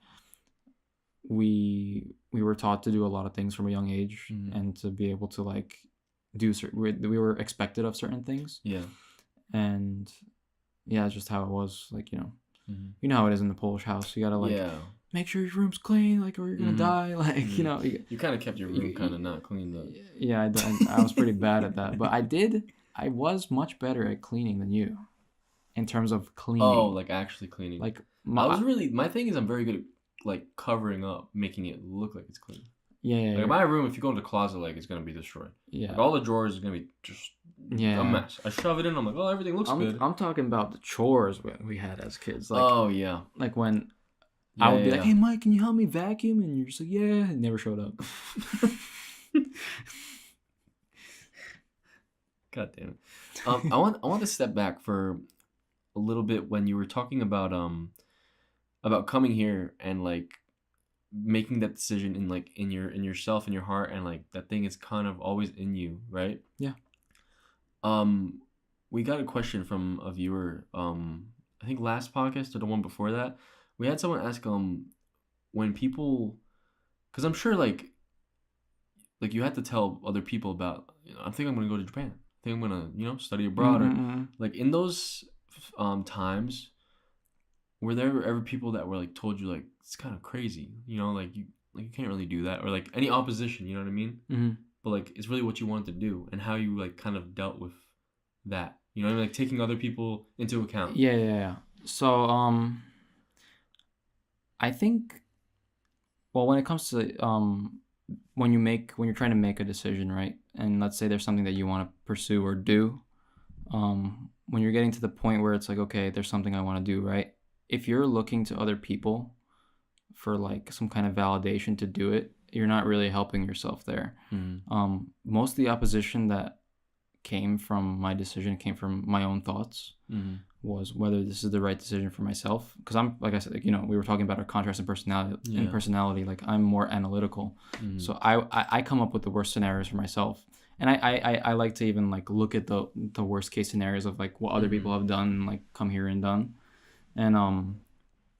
we were taught to do a lot of things from a young age, and to be able to like do we were expected of certain things. And it's just how it was. Like you know how it is in the Polish house. You gotta like make sure your room's clean, like, or you're gonna die. Like you kind of kept your room kind of not clean though. I was pretty bad at that, but I was much better at cleaning than you, in terms of cleaning. Oh, like actually cleaning. Like my thing is, I'm very good at like covering up, making it look like it's clean. Like my room, if you go into the closet, like, it's gonna be destroyed. Like all the drawers are gonna be just a mess. I shove it in, I'm like, oh, everything looks good. I'm talking about the chores we had as kids. Like, like when I would be like, hey Mike, can you help me vacuum? And you're just like, yeah. It never showed up. God damn it. I want to step back for a little bit when you were talking about coming here and like making that decision in yourself, in your heart, and like that thing is kind of always in you, right? We got a question from a viewer, I think last podcast or the one before that. We had someone ask when people, because I'm sure like you had to tell other people about, I think I'm gonna go to Japan, I think I'm gonna study abroad, or like in those times, were there ever people that were like told you like it's kind of crazy, like you can't really do that, or like any opposition, you know what I mean? But like it's really what you wanted to do, and how you like kind of dealt with that, like taking other people into account. So I think, well, when it comes to when you're trying to make a decision, right? And let's say there's something that you want to pursue or do, when you're getting to the point where it's like, okay, there's something I want to do, right? If you're looking to other people for like some kind of validation to do it, you're not really helping yourself there. Most of the opposition that came from my decision came from my own thoughts. Was whether this is the right decision for myself, because I'm, like I said, like, we were talking about our contrast in personality. Like I'm more analytical, so I come up with the worst scenarios for myself, and I like to even like look at the worst case scenarios of like what other people have done and like come here and done, and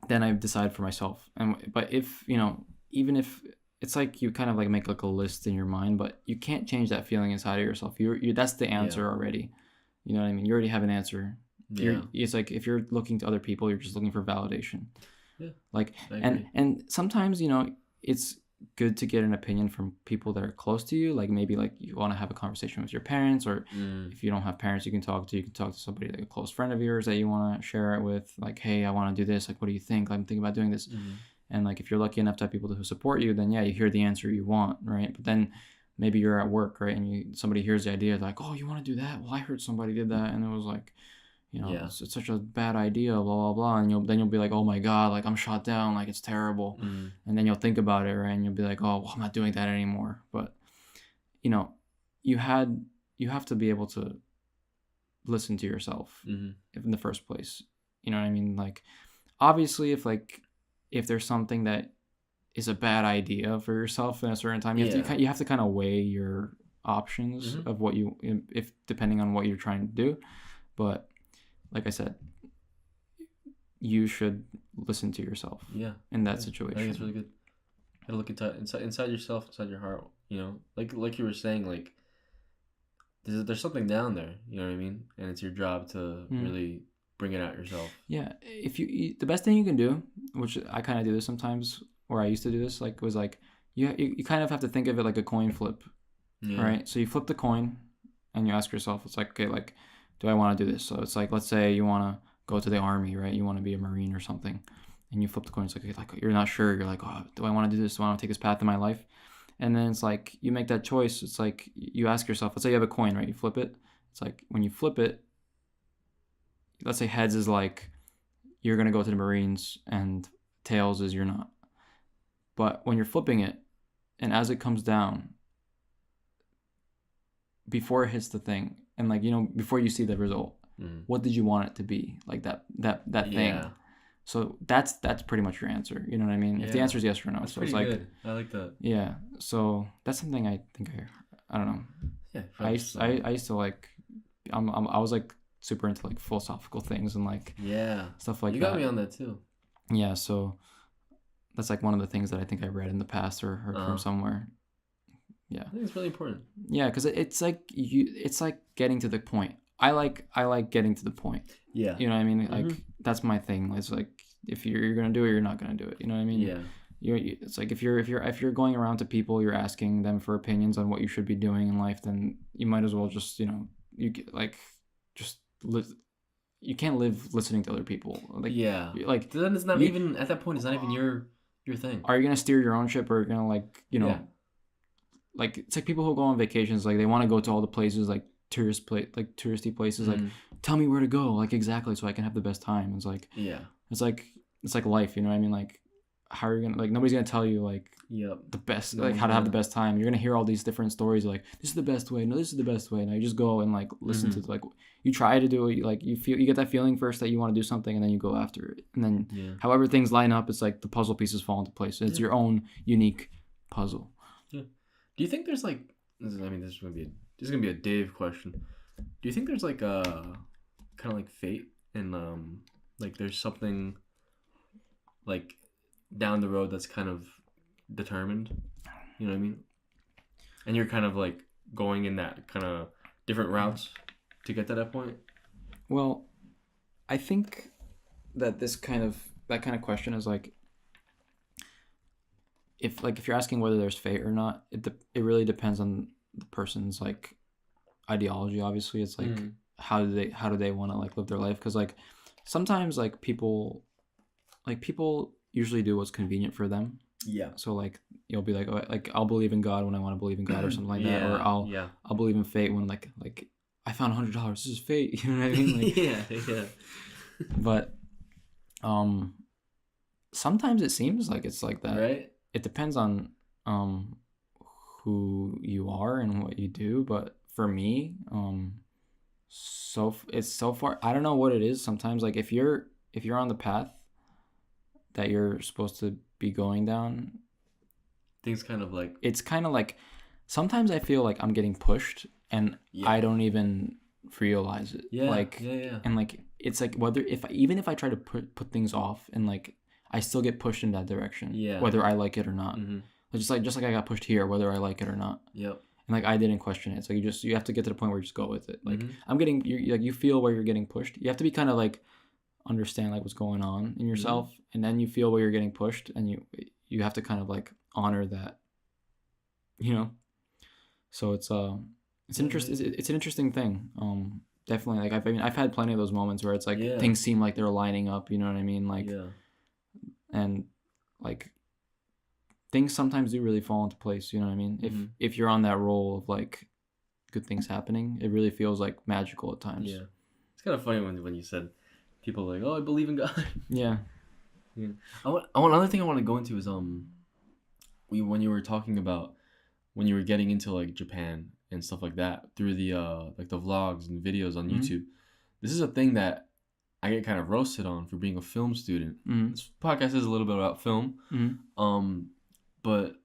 then I decide for myself. But if even if it's like you kind of like make like a list in your mind, but you can't change that feeling inside of yourself. You that's the answer already. You know what I mean? You already have an answer. It's like if you're looking to other people, you're just looking for validation. Yeah. Like, and sometimes, you know, it's good to get an opinion from people that are close to you. Like maybe like you want to have a conversation with your parents, or if you don't have parents you can talk to somebody, like a close friend of yours that you want to share it with. Like, hey, I want to do this. Like, what do you think? I'm thinking about doing this. And like, if you're lucky enough to have people who support you, then yeah, you hear the answer you want, right? But then maybe you're at work, right? And somebody hears the idea, like, oh, you want to do that? Well, I heard somebody did that, and it was like, you know, it's such a bad idea, blah, blah, blah. And you'll be like, oh my God, like I'm shot down, like it's terrible. And then you'll think about it, right? And you'll be like, oh, well, I'm not doing that anymore. But, you know, you have to be able to listen to yourself in the first place. You know what I mean? Like, obviously, if there's something that is a bad idea for yourself in a certain time, you have to kind of weigh your options of what if depending on what you're trying to do. But like I said, you should listen to yourself. Yeah. In that situation. I think it's really good. You gotta look inside yourself, inside your heart. You know, like you were saying, like there's something down there. You know what I mean? And it's your job to really bring it out yourself. Yeah. If the best thing you can do, which I kind of do this sometimes, or I used to do this, like was like you kind of have to think of it like a coin flip, right? So you flip the coin, and you ask yourself, it's like, okay, like, do I want to do this? So it's like, let's say you want to go to the army, right? You want to be a Marine or something, and you flip the coin. It's like you're not sure. You're like, oh, do I want to do this? Do I want to take this path in my life? And then it's like you make that choice. It's like you ask yourself, let's say you have a coin, right? You flip it. It's like when you flip it, let's say heads is like you're going to go to the Marines, and tails is you're not. But when you're flipping it, and as it comes down, before it hits the thing, and like, you know, before you see the result, what did you want it to be? Like that thing. So that's pretty much your answer. You know what I mean? If the answer is yes or no. That's so it's like good. I like that. Yeah. So that's something I think I don't know. Yeah. I used to like I was like super into like philosophical things and like stuff like that. You got me on that too. Yeah. So that's like one of the things that I think I read in the past or heard from somewhere. Yeah, I think it's really important. Yeah, because it's like it's like getting to the point. I like getting to the point. Yeah, you know what I mean. Like that's my thing. It's like if you're gonna do it, you're not gonna do it. You know what I mean? Yeah. It's like if you're going around to people, you're asking them for opinions on what you should be doing in life, then you might as well just you can't live listening to other people. Like like then it's not even at that point. It's not even your thing. Are you gonna steer your own ship, or are you gonna like like it's like people who go on vacations, like they want to go to all the places like touristy places, like tell me where to go, like exactly, so I can have the best time. It's like it's like life, you know what I mean? Like how are you gonna, like nobody's gonna tell you like the best, like how to have the best time. You're gonna hear all these different stories like this is the best way, no this is the best way. Now you just go and like listen to like you try to do it, like you get that feeling first that you want to do something, and then you go after it, and then however things line up, it's like the puzzle pieces fall into place. It's your own unique puzzle. Do you think there's like this is gonna be a Dave question. Do you think there's like a kind of like fate and like there's something like down the road that's kind of determined? You know what I mean? And you're kind of like going in that kind of different routes to get to that point? Well, I think that that kind of question is like if you're asking whether there's fate or not, it really depends on the person's like ideology. Obviously, it's like how do they want to like live their life? Because like sometimes like people usually do what's convenient for them. Yeah. So like you'll be like, oh, like I'll believe in God when I want to believe in God or something like that, or I'll believe in fate when like I found $100. This is fate. You know what I mean? Like, yeah. But sometimes it seems like it's like that. Right. It depends on who you are and what you do, but for me, it's so far, I don't know what it is. Sometimes like if you're on the path that you're supposed to be going down, things kind of like, it's kind of like sometimes I feel like I'm getting pushed and I don't even realize it. And like it's like even if I try to put things off, and like I still get pushed in that direction, whether I like it or not. Just like I got pushed here, whether I like it or not. Yep. and like I didn't question it. So you have to get to the point where you just go with it. Like I'm getting you feel where you're getting pushed. You have to be kind of like understand like what's going on in yourself, and then you feel where you're getting pushed, and you have to kind of like honor that, you know. So it's an interesting thing. Definitely, like I've had plenty of those moments where it's like things seem like they're lining up, you know what I mean, like and like things sometimes do really fall into place, you know what I mean. If you're on that roll of like good things happening, it really feels like magical at times. It's kind of funny when you said people are like, oh, I believe in God. Yeah. Another thing I want to go into is when you were talking about when you were getting into like Japan and stuff like that through the like the vlogs and videos on YouTube. This is a thing that I get kind of roasted on for being a film student. This podcast is a little bit about film, but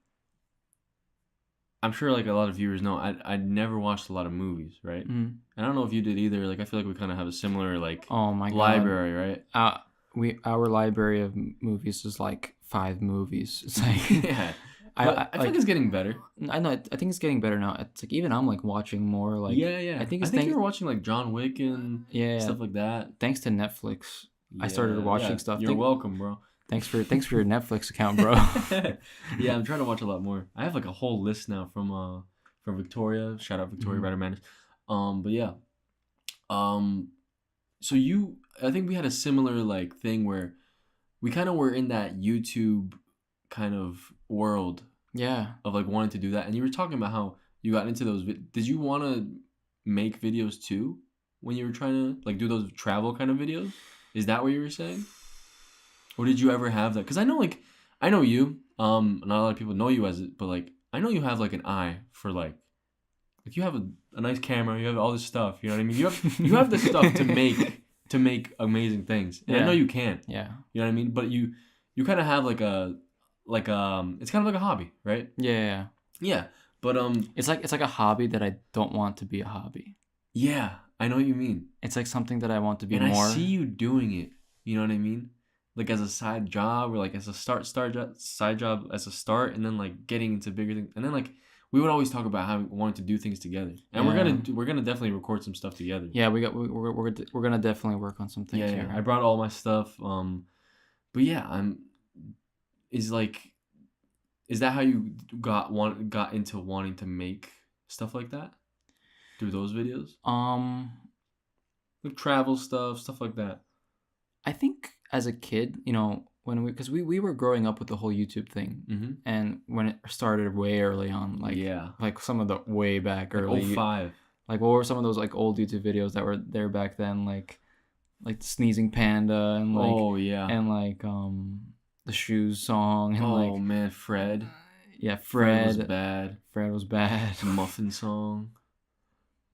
I'm sure like a lot of viewers know I never watched a lot of movies, right? And I don't know if you did either. Like I feel like we kind of have a similar like library, right? Our library of movies is like 5 movies. It's like yeah. I feel like it's getting better. I know. I think it's getting better now. It's like even I'm like watching more. Like I think you were watching like John Wick and stuff like that. Thanks to Netflix, I started watching stuff. You're welcome, bro. Thanks for your Netflix account, bro. Yeah, I'm trying to watch a lot more. I have like a whole list now from Victoria. Shout out Victoria Ryder-Manis. But yeah. So I think we had a similar like thing where we kind of were in that YouTube kind of world of like wanting to do that, and you were talking about how you got into those did you want to make videos too when you were trying to like do those travel kind of videos? Is that what you were saying, or did you ever have that? Because I know you not a lot of people know you as it, but like I know you have like an eye for like you have a nice camera, you have all this stuff, you know what I mean, you have the stuff to make amazing things, and I know you can, you know what I mean, but you kind of have like it's kind of like a hobby, right? Yeah. But it's like a hobby that I don't want to be a hobby. Yeah, I know what you mean. It's like something that I want to be and more. I see you doing it. You know what I mean? Like as a side job, or like as a side job as a start, and then like getting into bigger things, and then like we would always talk about how we wanted to do things together, and we're gonna definitely record some stuff together. Yeah, we're gonna definitely work on some things. Yeah. I brought all my stuff. But yeah, is that how you got into wanting to make stuff like that through those videos? Like travel stuff like that. I think as a kid, you know, because we were growing up with the whole YouTube thing, and when it started way early on, like some of the way back early, 05. Like what were some of those like old YouTube videos that were there back then, like the Sneezing Panda and like and like the Shoes song and man, Fred. Yeah, Fred was bad. Fred was bad. The Muffin song.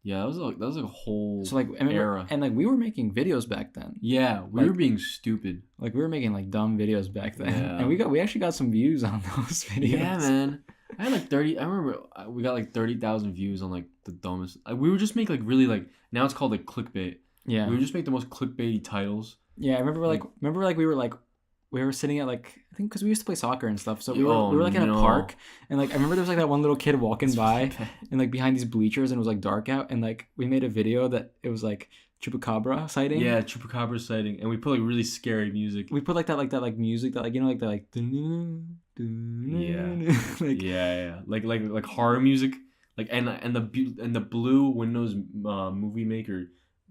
Yeah, that was like a whole era. And like we were making videos back then. Yeah, we were being stupid. Like we were making like dumb videos back then. Yeah. And we actually got some views on those videos. Yeah, man. I had like 30. I remember we got like 30,000 views on like the dumbest. We would just make like really like now it's called like clickbait. Yeah. We would just make the most clickbaity titles. Yeah, I remember we were sitting at like I think because we used to play soccer and stuff, so we were like in a park, and like I remember there was like that one little kid walking by, and like behind these bleachers, and it was like dark out, and like we made a video that it was like chupacabra sighting. Yeah, chupacabra sighting, and we put like really scary music. We put like that music that like you know like that like like horror music, like and the blue Windows movie maker,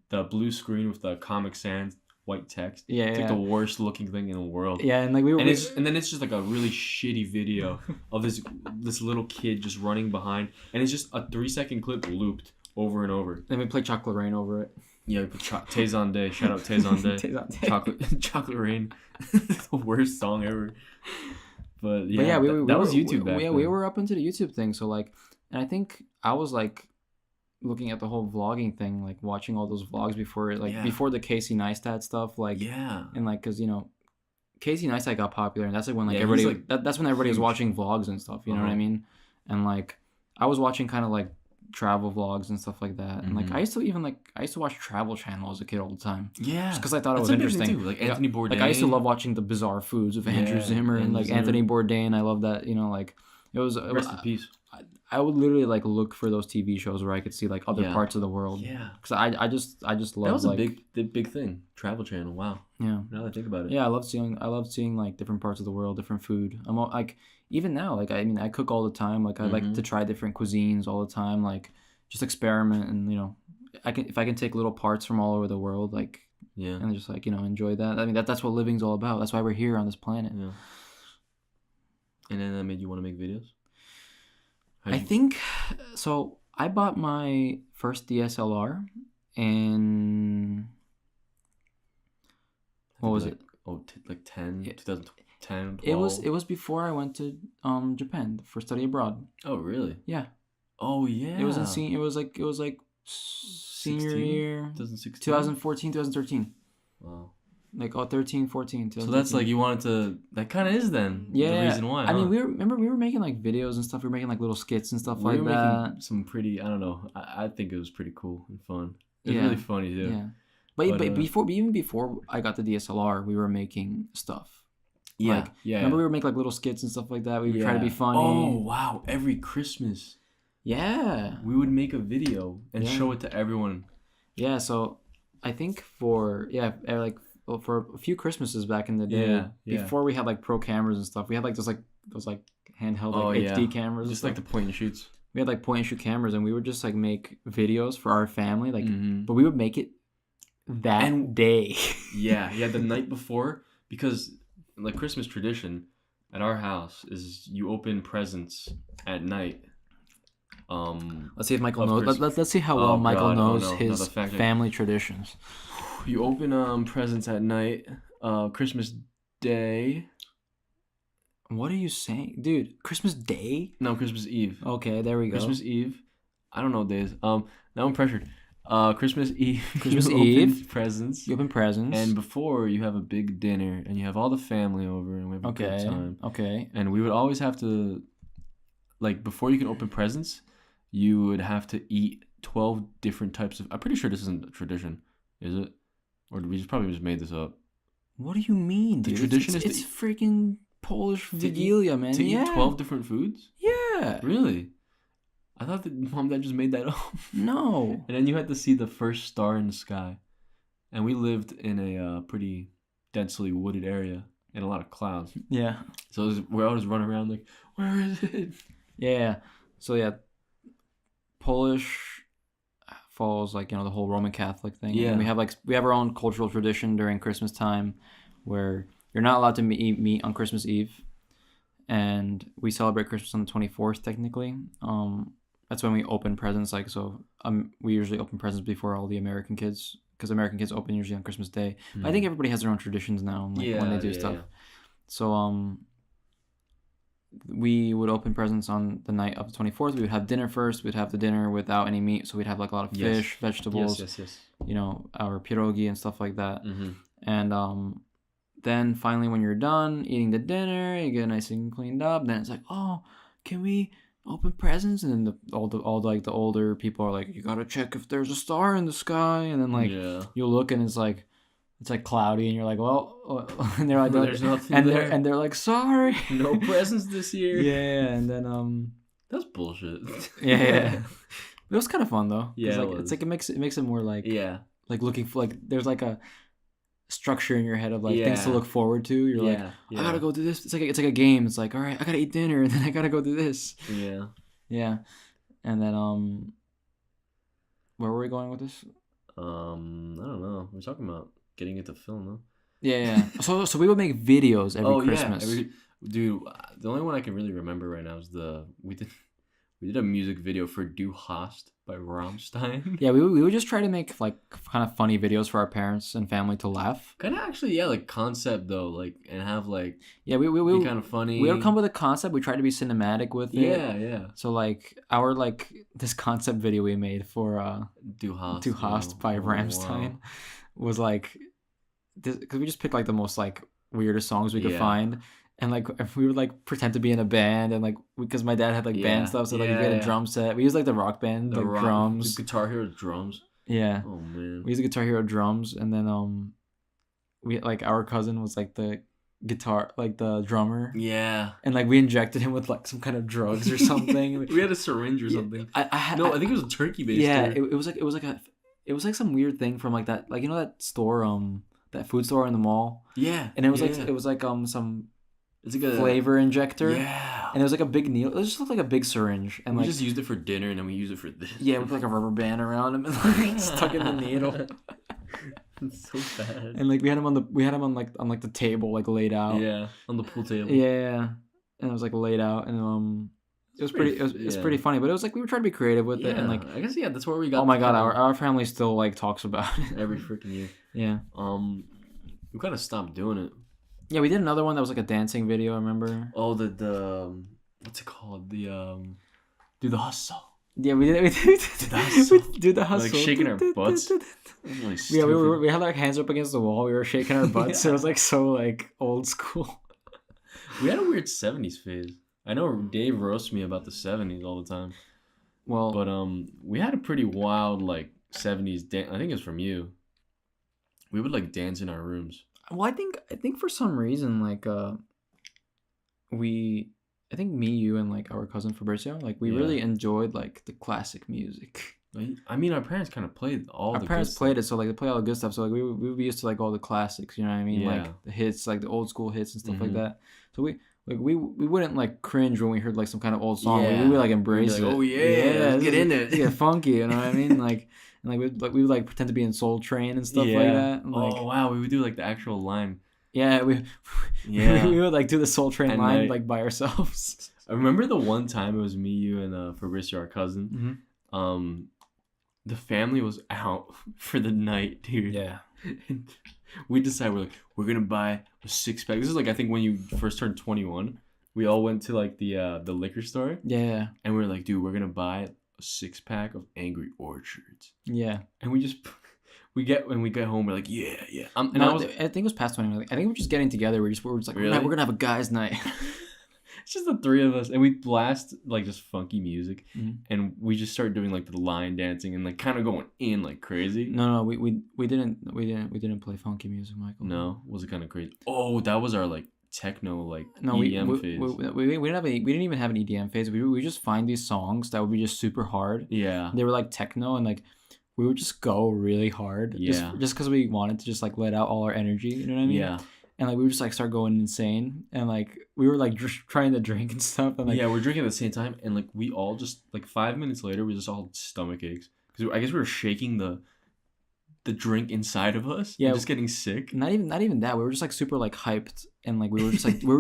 the blue screen with the Comic Sans white text. Yeah, it's like the worst looking thing in the world. Yeah, and like and then it's just like a really shitty video of this little kid just running behind, and it's just a 3-second clip looped over and over. Then we play Chocolate Rain over it. Yeah, we put Tezon Day. Shout out Tezon Day. Chocolate Rain. The worst song ever. But yeah, that was YouTube back then. We were up into the YouTube thing, so like, and I think I was like looking at the whole vlogging thing, like watching all those vlogs before the Casey Neistat stuff, like and like because you know Casey Neistat got popular, and that's like when like everybody that's when everybody was watching vlogs and stuff, you know what I mean? And like I was watching kind of like travel vlogs and stuff like that, and like I used to watch Travel Channel as a kid all the time, just because I thought it was interesting. Like Anthony Bourdain, like I used to love watching the bizarre foods of Andrew Zimmer and like Anthony Bourdain. I love that, you know, like It was Rest in peace. I would literally like look for those TV shows where I could see like other parts of the world. Yeah. Because I just love that was like a big thing. Travel Channel. Wow. Yeah. Now that I think about it. Yeah, I love seeing like different parts of the world, different food. I'm all, like even now, like I mean, I cook all the time. Like I like to try different cuisines all the time. Like just experiment, and if I can take little parts from all over the world, like and just like enjoy that. I mean that's what living's all about. That's why we're here on this planet. Yeah. And then that made you want to make videos? I think so. I bought my first DSLR in what was it? Like 2010, 12? It was before I went to Japan for study abroad. Oh really? Yeah. Oh yeah. It was like senior 16? year 2016? 2014, 2013. Wow. Like 13, 14, 2013. So that's like you wanted to. That kind of is then the reason why. I mean, we were making like videos and stuff. We were making like little skits and stuff like that. We were making some pretty. I don't know. I think it was pretty cool and fun. It was really funny too. Yeah. But before I got the DSLR, we were making stuff. Yeah. Like, remember we would make like little skits and stuff like that. We would try to be funny. Oh wow! Every Christmas. Yeah. We would make a video and show it to everyone. Yeah. So I think for a few Christmases back in the day, before we had like pro cameras and stuff, we had like those handheld HD cameras, just like the point and shoots. We had like point and shoot cameras, and we would just like make videos for our family, like, but we would make it that day. The night before, because like Christmas tradition at our house is you open presents at night. Let's see if Michael knows. Let's see how well Michael knows his family traditions. You open presents at night, Christmas Day. What are you saying, dude? Christmas Day? No, Christmas Eve. Okay, there we go. Christmas Eve. I don't know days. Now I'm pressured. Christmas Eve. Christmas Eve. Open presents. You open presents. And before you have a big dinner, and you have all the family over, and we have a good time. Okay. And we would always have to, like, before you can open presents, you would have to eat 12 different types of. I'm pretty sure this isn't a tradition, is it? Or did we probably just made this up? What do you mean, dude? The tradition it's freaking Polish Vigilia, man. To eat 12 different foods? Yeah. Really? I thought that Mom and Dad just made that up. No. And then you had to see the first star in the sky. And we lived in a pretty densely wooded area and a lot of clouds. Yeah. So we always run around like, where is it? Yeah. So yeah, Polish follows like the whole Roman Catholic thing. Yeah. And we have our own cultural tradition during Christmas time, where you're not allowed to eat meat on Christmas Eve, and we celebrate Christmas on the 24th technically. That's when we open presents. Like we usually open presents before all the American kids, because American kids open usually on Christmas Day. I think everybody has their own traditions now, like when they do stuff. Yeah. So we would open presents on the night of the 24th. We would have dinner first. We'd have the dinner without any meat, so we'd have like a lot of fish, vegetables, our pierogi and stuff like that. And then finally, when you're done eating the dinner, you get nice and cleaned up. Then it's like, oh, can we open presents? And then all the older people are like, you gotta check if there's a star in the sky. And then you look and it's like cloudy, and you're like, well, and they're like, there's nothing and they're like, sorry, no presents this year. Yeah, and then that's bullshit. Yeah. It was kind of fun though. Yeah, it's like it makes it more like like looking for like there's like a structure in your head of like things to look forward to. You're like, I gotta go do this. It's like a game. It's like, all right, I gotta eat dinner, and then I gotta go do this. Yeah. And then where were we going with this? I don't know. We're talking about getting into film, though. Yeah. So we would make videos every Christmas. Dude, the only one I can really remember right now is we did a music video for Du Hast by Rammstein. Yeah, we would just try to make like kind of funny videos for our parents and family to laugh. Kind of actually, like concept though, like, and have like we be kind of funny. We would come with a concept. We tried to be cinematic with it. Yeah. So like this concept video we made for Du Hast by Rammstein was like this, because we just picked like the most like weirdest songs we could find. And like if we would like pretend to be in a band, and like because my dad had like band stuff, so like we had a drum set. We used like the rock band, drums, the Guitar Hero drums. Yeah. Oh man. We used the Guitar Hero drums, and then we like our cousin was like the guitar, like the drummer. Yeah. And like we injected him with like some kind of drugs or something. We had a syringe or something. I think it was a turkey baster. Yeah, it was like some weird thing from like that, like you know that store, that food store in the mall. Yeah. And it was like some. It's like a flavor injector. Yeah. And it was like a big needle. It just looked like a big syringe. And we like, just used it for dinner and then we used it for this. Yeah, with like a rubber band around him and like stuck in the needle. It's so bad. And like we had him on the table, like laid out. Yeah, on the pool table. Yeah. And it was like laid out, and it was pretty funny, but it was like we were trying to be creative with it, and like I guess that's where we got. Oh my god, our family still like talks about it every freaking year. Yeah. We kind of stopped doing it. Yeah, we did another one that was like a dancing video. I remember. Oh, the what's it called? The do the hustle. Yeah, we did do the hustle. Like shaking our butts. Really yeah, we had our hands up against the wall. We were shaking our butts. Yeah. It was like so like old school. We had a weird 70s phase. I know Dave roasts me about the 70s all the time. Well, but we had a pretty wild like 70s dance. I think it's from you. We would like dance in our rooms. Well, I think for some reason like I think me, you, and like our cousin Fabrizio, like we really enjoyed like the classic music. I mean, our parents kind of played all. Our parents played it, so like they play all the good stuff. So like we would be used to like all the classics, you know what I mean? Yeah. Like the hits, like the old school hits and stuff like that. So we wouldn't like cringe when we heard like some kind of old song. Yeah. We would like embrace it. Oh yeah, let's get in it. Get funky, you know what I mean? Like. And we would like pretend to be in Soul Train and stuff like that. And, like, oh wow, we would do like the actual line. Yeah, we would like do the Soul Train and line like by ourselves. I remember the one time it was me, you, and Fabrizio, our cousin. Mm-hmm. The family was out for the night, dude. Yeah. And we decided we're gonna buy a 6-pack. This is like I think when you first turned 21. We all went to like the liquor store. Yeah. And we were like, dude, we're gonna buy a 6-pack of Angry Orchards. Yeah. And when we get home, we're like, yeah. I think it was past 21. I think we're just getting together. We're just like, really? We're gonna have a guys' night. It's just the three of us, and we blast like just funky music, and we just start doing like the line dancing and like kind of going in like crazy. No, we didn't play funky music, Michael. No, was it kind of crazy? Oh, that was our like techno like EDM phase. We didn't even have an EDM phase. We just find these songs that would be just super hard. Yeah, they were like techno, and like we would just go really hard. Yeah, just because we wanted to just like let out all our energy. You know what I mean? Yeah. And like we would just like start going insane, and like we were like just trying to drink and stuff. And like we're drinking at the same time, and like we all just like 5 minutes later we just all had stomach aches because I guess we were shaking the drink inside of us. Yeah, just getting sick. Not even that. We were just like super like hyped, and like we were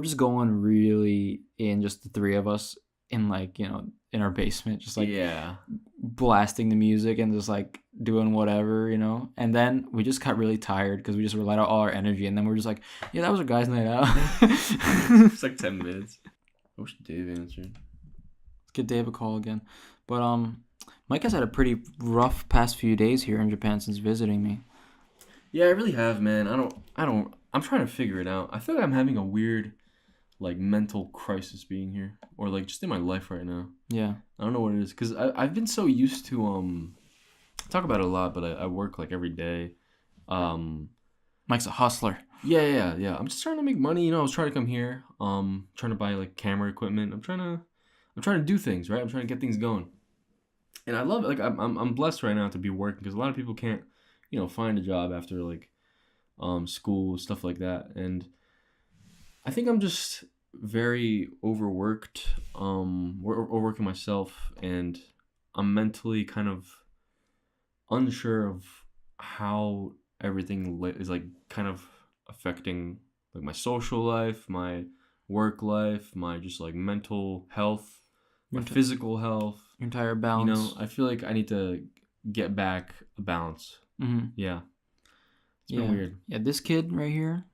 just going really in, just the three of us in like, you know, in our basement, just like blasting the music and just like doing whatever, you know. And then we just got really tired because we just let out all our energy, and then we were just like, yeah, that was our guys' night out. It's like 10 minutes. I wish Dave answered. Let's give Dave a call again. But Mike has had a pretty rough past few days here in Japan since visiting me. Yeah, I really have, man. I'm trying to figure it out. I feel like I'm having a weird like mental crisis being here, or like just in my life right now. Yeah, I don't know what it is, because I've been so used to I talk about it a lot, but I work like every day. Mike's a hustler. Yeah. I'm just trying to make money, you know. I was trying to come here, trying to buy like camera equipment. I'm trying to do things, right? I'm trying to get things going, and I love it. Like I'm blessed right now to be working, because a lot of people can't, you know, find a job after like school, stuff like that. And I think I'm just very overworked, overworking myself, and I'm mentally kind of unsure of how everything is like kind of affecting like my social life, my work life, my just like mental health, my physical health, your entire balance. You know, I feel like I need to get back a balance. Mm-hmm. Yeah. It's been weird. Yeah, this kid right here,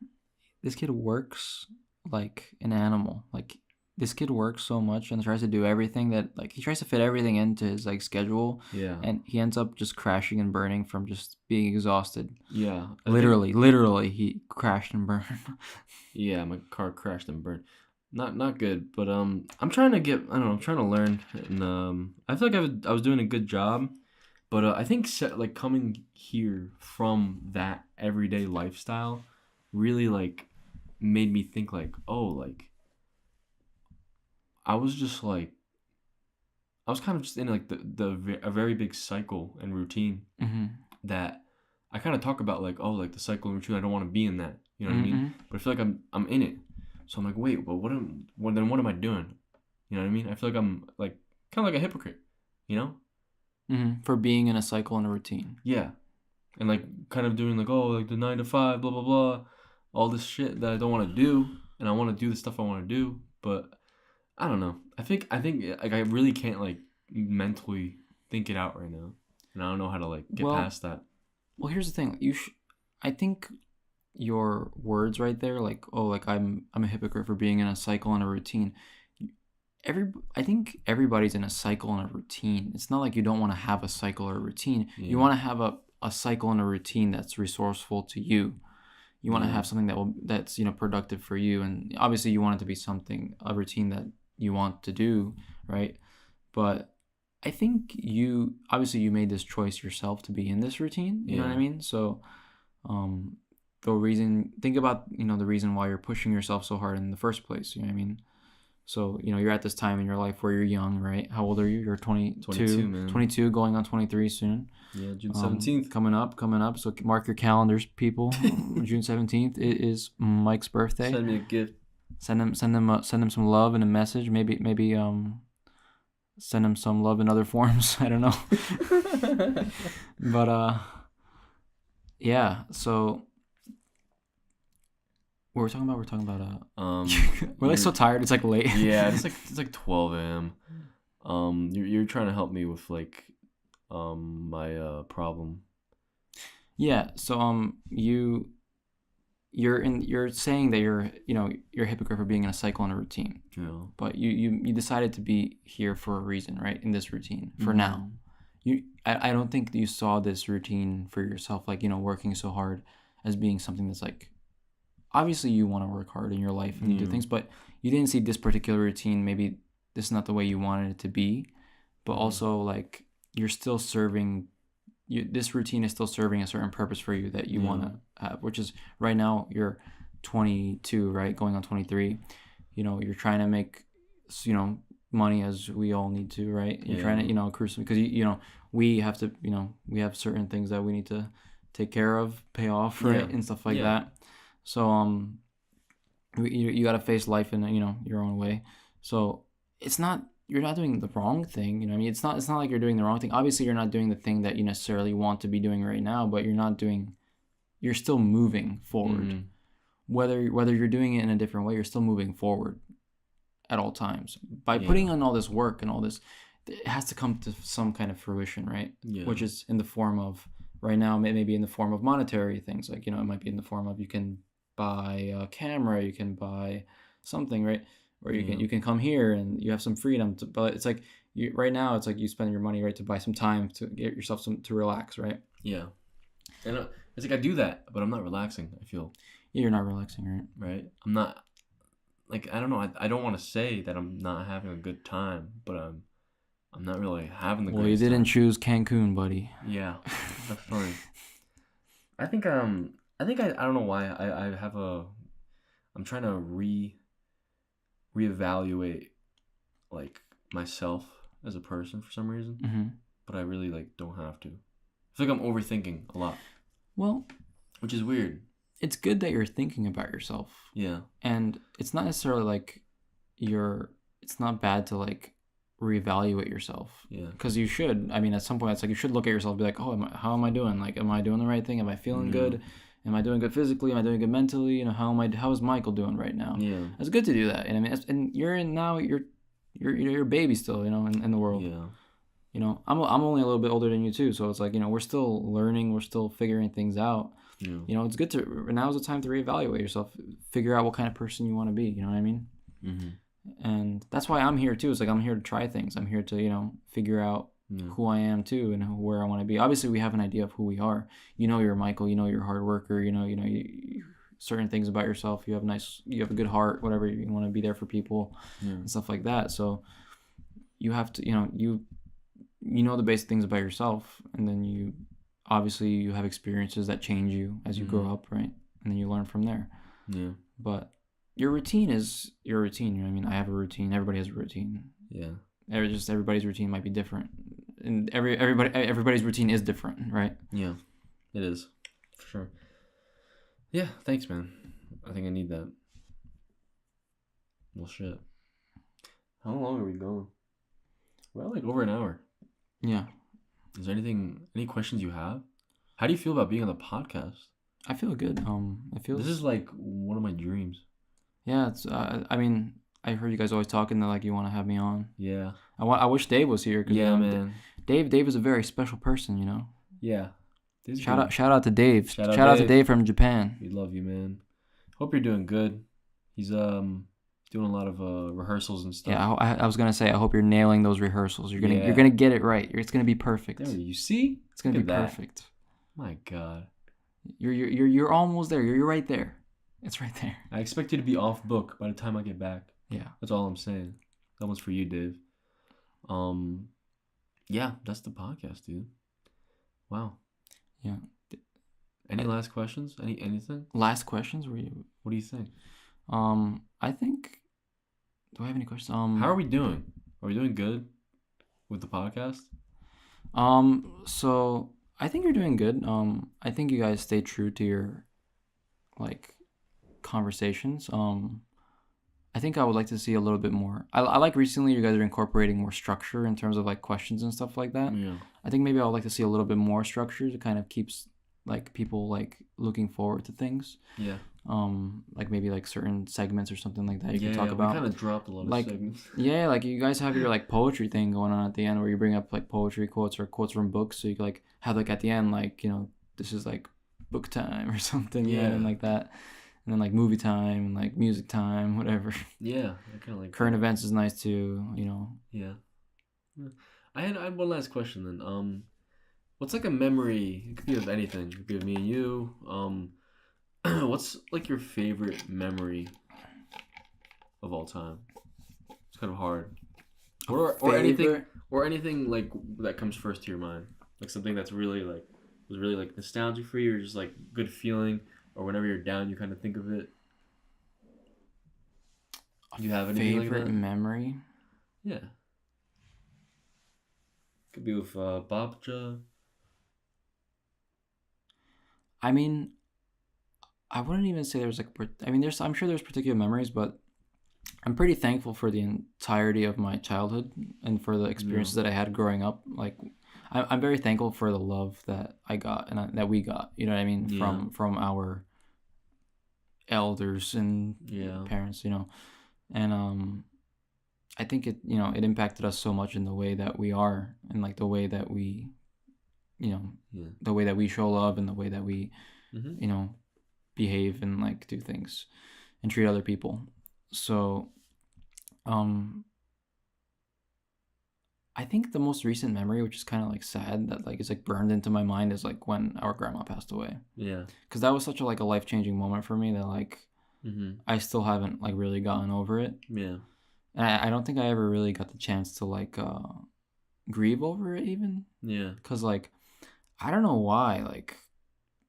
this kid works like an animal. Like, this kid works so much and tries to do everything that, like, he tries to fit everything into his like schedule. Yeah. And he ends up just crashing and burning from just being exhausted. Yeah. Literally, he crashed and burned. Yeah, my car crashed and burned. Not good, but I'm trying to I'm trying to learn, and I feel like I was doing a good job, but I think like coming here from that everyday lifestyle really like made me think like, oh, like I was just like, I was kind of just in like a very big cycle and routine that I kind of talk about like, oh, like the cycle and routine. I don't want to be in that. You know what I mean? But I feel like I'm in it. So I'm like, wait, but what am I doing? You know what I mean? I feel like I'm like kind of like a hypocrite, you know? For being in a cycle and a routine. Yeah. And like kind of doing like, oh, like the 9 to 5, blah, blah, blah, all this shit that I don't want to do. And I want to do the stuff I want to do. But I don't know. I think like I really can't like mentally think it out right now. And I don't know how to like get past that. Well, here's the thing. I think your words right there, like, oh, like I'm a hypocrite for being in a cycle and a routine. I think everybody's in a cycle and a routine. It's not like you don't want to have a cycle or a routine. Yeah. You want to have a cycle and a routine that's resourceful to you. You want to have something that's productive for you, and obviously you want it to be a routine that you want to do, right? But I think you made this choice yourself to be in this routine. You know what I mean? So, think about the reason why you're pushing yourself so hard in the first place. You know what I mean? So, you're at this time in your life where you're young, right? How old are you? You're 22, man. 22, going on 23 soon. Yeah, June 17th. Coming up. So mark your calendars, people. June 17th is Mike's birthday. Send me a gift. Send him some love and a message. Maybe send him some love in other forms. I don't know. But yeah. So what we're talking about. We're like so tired. It's like late. Yeah, it's like 12 a.m. You're trying to help me with like my problem. Yeah. So you're saying that you're a hypocrite for being in a cycle and a routine. Yeah. But you decided to be here for a reason, right? In this routine for now. I don't think that you saw this routine for yourself, like working so hard, as being something that's like, obviously you want to work hard in your life and do things, but you didn't see this particular routine. Maybe this is not the way you wanted it to be, but also like you're still serving. This routine is still serving a certain purpose for you that you want to have, which is right now you're 22, right? Going on 23. You're trying to make, money, as we all need to, right? You're trying to, cruise, because we have to, we have certain things that we need to take care of, pay off, right? And stuff like that. So, you got to face life in, your own way. So you're not doing the wrong thing. You know what I mean? It's not like you're doing the wrong thing. Obviously, you're not doing the thing that you necessarily want to be doing right now, but you're still moving forward. Whether you're doing it in a different way, you're still moving forward at all times. By putting on all this work and all this, it has to come to some kind of fruition, right? Yeah. Which is in the form of, right now, maybe in the form of monetary things. Like, it might be in the form of, you can buy a camera, you can buy something, right? Or you can come here and you have some freedom but it's like right now it's like you spend your money, right, to buy some time to get yourself to relax, right? Yeah. And it's like I do that, but I'm not relaxing, I feel. Yeah, you're not relaxing, right? I'm not, like, I don't know, I don't want to say that I'm not having a good time, but I'm not really having the good time. Well, you didn't choose Cancun, buddy. Yeah, that's funny. I think I don't know why I'm trying to reevaluate like myself as a person for some reason, but I really like don't have to. I feel like I'm overthinking a lot. Well, which is weird. It's good that you're thinking about yourself. Yeah. And it's not necessarily like it's not bad to like reevaluate yourself. Yeah. Because you should. I mean, at some point, it's like you should look at yourself and be like, oh, how am I doing? Like, am I doing the right thing? Am I feeling good? Am I doing good physically? Am I doing good mentally? How is Michael doing right now? Yeah. It's good to do that. And I mean, and you're a baby still, in the world. Yeah. I'm only a little bit older than you too, so it's like, we're still learning, we're still figuring things out. Yeah. It's good to, now's the time to reevaluate yourself, figure out what kind of person you want to be, you know what I mean? And that's why I'm here too. It's like, I'm here to try things. I'm here to, figure out who I am too and where I want to be. Obviously, we have an idea of who we are. You're Michael. You're a hard worker. You certain things about yourself. You have a good heart. Whatever, you want to be there for people and stuff like that. So you have to, you the basic things about yourself, and then you have experiences that change you as you grow up, right? And then you learn from there. Yeah. But your routine is your routine. You know what I mean? I have a routine. Everybody has a routine. Yeah. Everybody's routine might be different, and everybody's routine is different, right? Yeah, it is for sure. Yeah, thanks, man. I think I need that. Well, shit. How long are we going? Well, like over an hour. Yeah. Is there any questions you have? How do you feel about being on the podcast? I feel good. This is like one of my dreams. Yeah, it's. I mean, I heard you guys always talking that like you want to have me on. Yeah. I wish Dave was here. Cause, yeah, man. Dave is a very special person, you know. Yeah. Shout out to Dave. Shout out to Dave from Japan. We love you, man. Hope you're doing good. He's doing a lot of rehearsals and stuff. Yeah, I was gonna say I hope you're nailing those rehearsals. You're gonna get it right. It's gonna be perfect. There you see? It's gonna be perfect. My God. You're almost there. You're right there. It's right there. I expect you to be off book by the time I get back. Yeah. That's all I'm saying. That one's for you, Dave. Yeah, that's the podcast, dude. Wow. Yeah. Any last questions? Anything? Last questions? What do you think? I think. Do I have any questions? How are we doing? Are we doing good with the podcast? So I think you're doing good. I think you guys stay true to your, like, conversations. I think I would like to see a little bit more. I like recently you guys are incorporating more structure in terms of like questions and stuff like that. Yeah. I think maybe I would like to see a little bit more structure to kind of keeps like people like looking forward to things. Yeah. Like maybe like certain segments or something like that you can talk we about. kind of dropped a lot of segments. Yeah, like you guys have your like poetry thing going on at the end where you bring up like poetry quotes or quotes from books, so you can like have like at the end like, you know, this is like book time or something, yeah, and like that. And then like movie time and like music time, whatever. Yeah, I kind of like current events is nice too, you know. Yeah. I had one last question then. What's like a memory? It could be of anything. It could be of me and you. What's like your favorite memory of all time? It's kind of hard. Or anything like that comes first to your mind. Like something that's really like was really like nostalgic for you, or just like good feeling, or whenever you're down, you kind of think of it. Do you have anything like that? Favorite memory? Yeah. Could be with Babja. I mean, I wouldn't even say there's like. I mean, I'm sure there's particular memories, but I'm pretty thankful for the entirety of my childhood and for the experiences that I had growing up. Like, I'm very thankful for the love that I got and that we got. You know what I mean? Yeah. From our elders and parents. You know, and I think it impacted us so much in the way that we are and like the way that we, the way that we show love and the way that we, behave and like do things and treat other people. So, I think the most recent memory, which is kind of like sad that like is like burned into my mind, is like when our grandma passed away. Yeah. Because that was such a like a life-changing moment for me that like I still haven't like really gotten over it. Yeah. And I don't think I ever really got the chance to like grieve over it even. Yeah. Because like I don't know why, like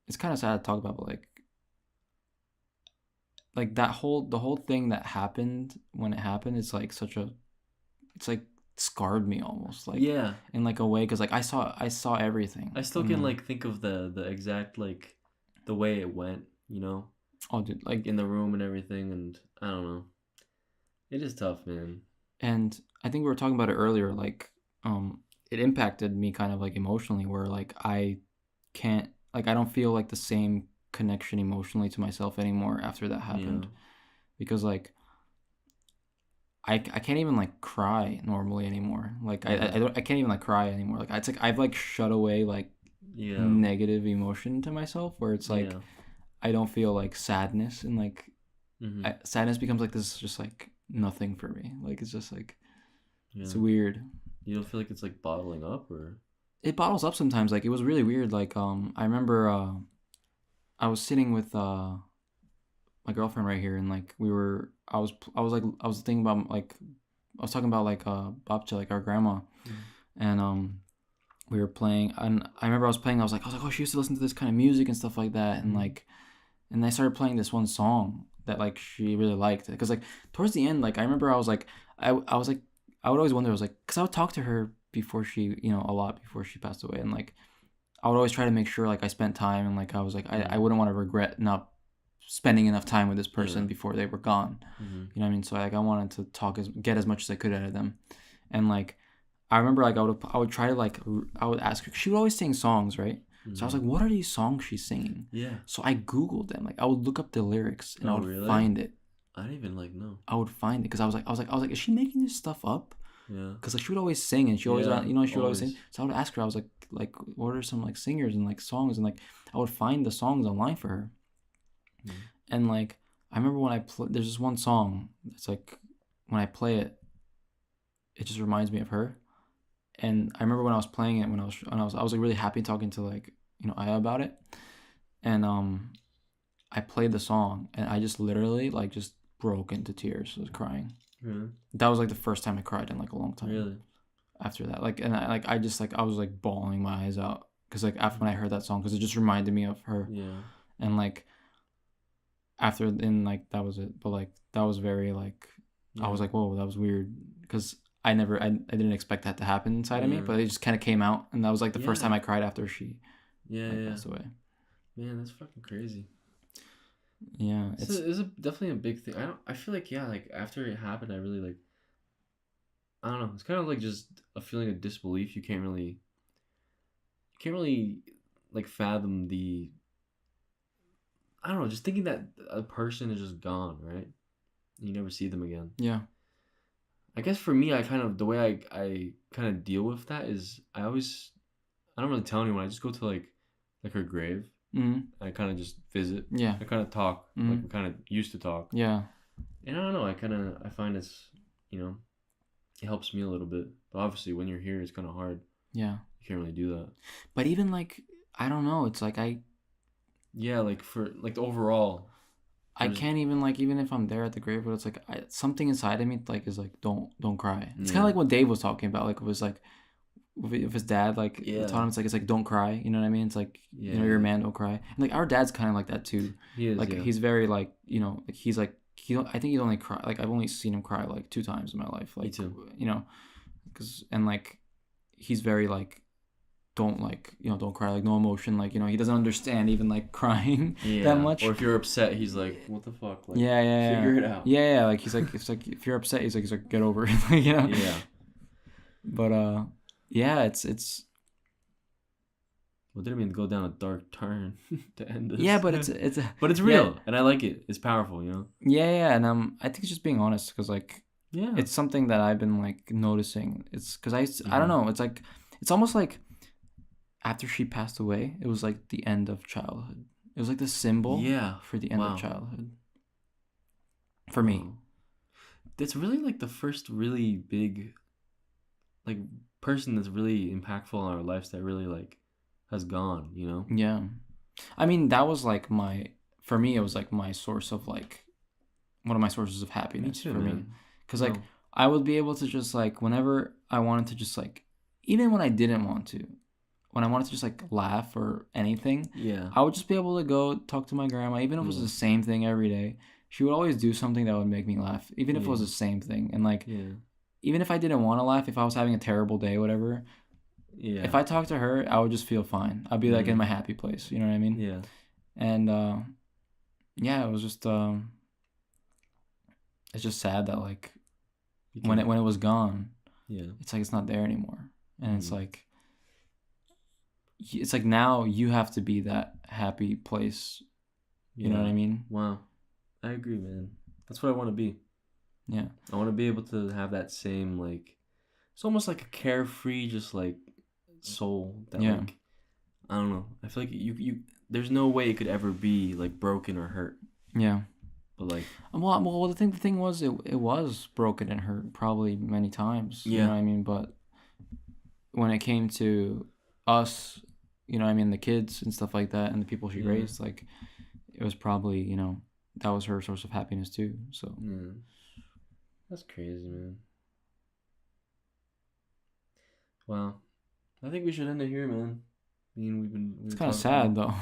it's kind of sad to talk about, but like the whole thing that happened when it happened, it's like it's like scarred me almost, like in like a way, because like I saw everything. I still can like think of the exact like the way it went, oh dude, like in the room and everything, and I don't know, it is tough, man. And I think we were talking about it earlier, like it impacted me kind of like emotionally, where like I don't feel like the same connection emotionally to myself anymore after that happened. Because like I can't even like cry normally anymore. Like I can't even like cry anymore. Like it's like I've like shut away like negative emotion to myself, where it's like I don't feel like sadness, and like sadness becomes like this just like nothing for me. Like it's just like it's weird. You don't feel like it's like bottling up, or it bottles up sometimes. Like it was really weird. Like I remember I was sitting with my girlfriend right here, and like I was thinking about like I was talking about like babcha, like our grandma, and we were playing, and I remember I was like, oh, she used to listen to this kind of music and stuff like that, and like, and I started playing this one song that like she really liked it. Because like towards the end, like I remember I was like I was like I would always wonder, I was like, because I would talk to her before she, you know, a lot before she passed away, and like I would always try to make sure like I spent time, and like I was like I wouldn't want to regret not spending enough time with this person before they were gone. You know what I mean? So like I wanted to get as much as I could out of them, and like I remember like I would try to like I would ask her. She would always sing songs, right? So I was like, what are these songs she's singing? Yeah. So I Googled them. Like I would look up the lyrics and I would find it. I didn't even like know. I would find it because I was like, is she making this stuff up? Yeah. Because like she would always sing and she always, you know, she would always sing. So I would ask her. I was like, what are some like singers and like songs, and like I would find the songs online for her. And like I remember when there's this one song. It's like when I play it, it just reminds me of her. And I remember when I was playing it, I was like really happy talking to like, you know, Aya about it. And I played the song and I just literally like just broke into tears. I was crying. Really? That was like the first time I cried in like a long time. Really? After that, like, and I was like bawling my eyes out because like after when I heard that song, because it just reminded me of her. Yeah. And like after, and like that was it. But like that was very like, I was like, whoa, that was weird, because I didn't expect that to happen inside of me, but it just kind of came out, and that was like the first time I cried after she passed away. Man, that's fucking crazy. Yeah, it's definitely a big thing. I feel like like after it happened, I really like, I don't know. It's kind of like just a feeling of disbelief. You can't really like fathom the, I don't know, just thinking that a person is just gone, right? You never see them again. Yeah. I guess for me, the way I kind of deal with that is I don't really tell anyone. I just go to like her grave. Mm-hmm. I kind of just visit. Yeah. I kind of talk. Mm-hmm. Like we kind of used to talk. Yeah. And I don't know. I find it's, you know, it helps me a little bit. But obviously when you're here, it's kind of hard. Yeah. You can't really do that. But even like, I don't know. It's like yeah, like for like the overall. I can't even like, even if I'm there at the grave, but it's like something inside of me like is like don't cry. It's kind of like what Dave was talking about. Like it was like with his dad, like taught him it's like don't cry. You know what I mean? It's like you know, you're a man, don't cry. And like our dad's kind of like that too. He is. Like he's very like, you know, like he's like I think he's only cry, like I've only seen him cry like 2 times in my life. Like, me too. You know, and like he's very like, don't like, you know, don't cry, like no emotion, like, you know, he doesn't understand even like crying that much. Or if you're upset, he's like, what the fuck, like figure it out. Yeah, like he's like, it's like if you're upset, he's like get over it. Like, you know. Yeah. But yeah, it's well, didn't mean to go down a dark turn to end this. Yeah, but it's but it's real, and I like it. It's powerful, you know. Yeah, and I think it's just being honest, because like it's something that I've been like noticing. It's because I don't know, it's like it's almost like after she passed away, it was like the end of childhood. It was like the symbol for the end of childhood. For me. It's really like the first really big like person that's really impactful in our lives that really like has gone, you know? Yeah. I mean, that was like for me, it was like my source of like, one of my sources of happiness for me. Because like I would be able to just like, whenever I wanted to just like, even when I didn't want to, when I wanted to just like laugh or anything, I would just be able to go talk to my grandma, even if it was the same thing every day. She would always do something that would make me laugh, even if it was the same thing. And like, even if I didn't want to laugh, if I was having a terrible day, whatever, if I talked to her, I would just feel fine. I'd be like in my happy place. You know what I mean? Yeah. And it was just it's just sad that like when it was gone, it's like it's not there anymore, and it's like now you have to be that happy place. You know what I mean? Wow. I agree, man. That's what I want to be. Yeah. I want to be able to have that same, like, it's almost like a carefree, just like soul that like, I don't know. I feel like you there's no way it could ever be like broken or hurt. Yeah. But like, well, the thing was, it was broken and hurt probably many times. You know what I mean? But when it came to us, you know what I mean, the kids and stuff like that, and the people she raised, like, it was probably, you know, that was her source of happiness too. So that's crazy, man. Wow. I think we should end it here, man. I mean, it's kind of sad though.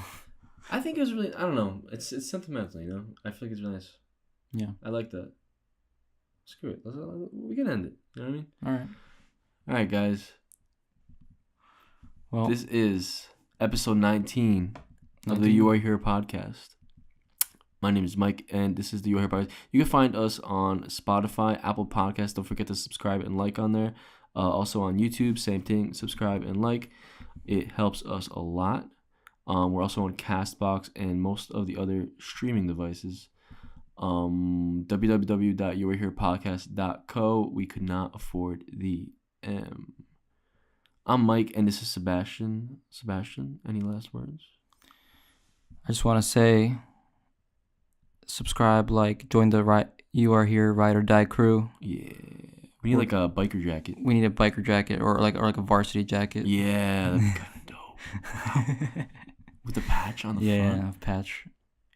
I think it was really, I don't know, it's sentimental, you know. I feel like it's really nice. Yeah. I like that. Screw it. We can end it. You know what I mean? All right. All right, guys. Well, this is episode 19 of the You Are Here podcast. My name is Mike, and this is the You Are Here podcast. You can find us on Spotify, Apple Podcasts. Don't forget to subscribe and like on there. Also on YouTube, same thing. Subscribe and like. It helps us a lot. We're also on CastBox and most of the other streaming devices. www.youareherepodcast.co. We could not afford the M. I'm Mike, and this is Sebastian. Sebastian, any last words? I just want to say, subscribe, like, join the You Are Here Ride or Die crew. Yeah, we need like a biker jacket. We need a biker jacket or like a varsity jacket. Yeah, that'd be kind of dope. Wow. With the patch on the front. Yeah, patch.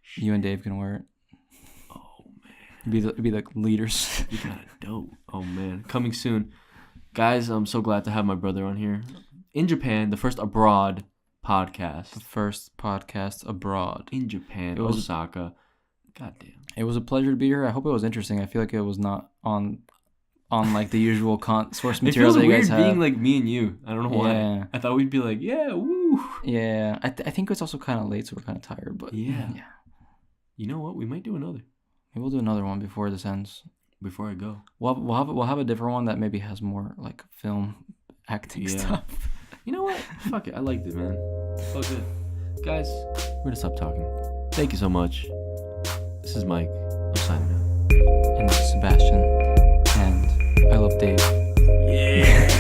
Shit. You and Dave can wear it. Oh man, be like leaders. Be kind of dope. Oh man, coming soon. Guys, I'm so glad to have my brother on here. In Japan, the first abroad podcast. The first podcast abroad. In Japan, Osaka. Goddamn. It was a pleasure to be here. I hope it was interesting. I feel like it was not on like the usual source material that you guys have. It feels weird being like me and you. I don't know why. Yeah. I thought we'd be like, yeah, woo. Yeah. I think it's also kind of late, so we're kind of tired. But yeah. You know what? We might do another. Maybe we'll do another one before this ends. Before I go, we'll have a different one that maybe has more like film acting stuff. You know what? Fuck it. I liked it, man. So good. Guys, we're gonna stop talking. Thank you so much. This is Mike. I'm signing out. And this is Sebastian. And I love Dave. Yeah.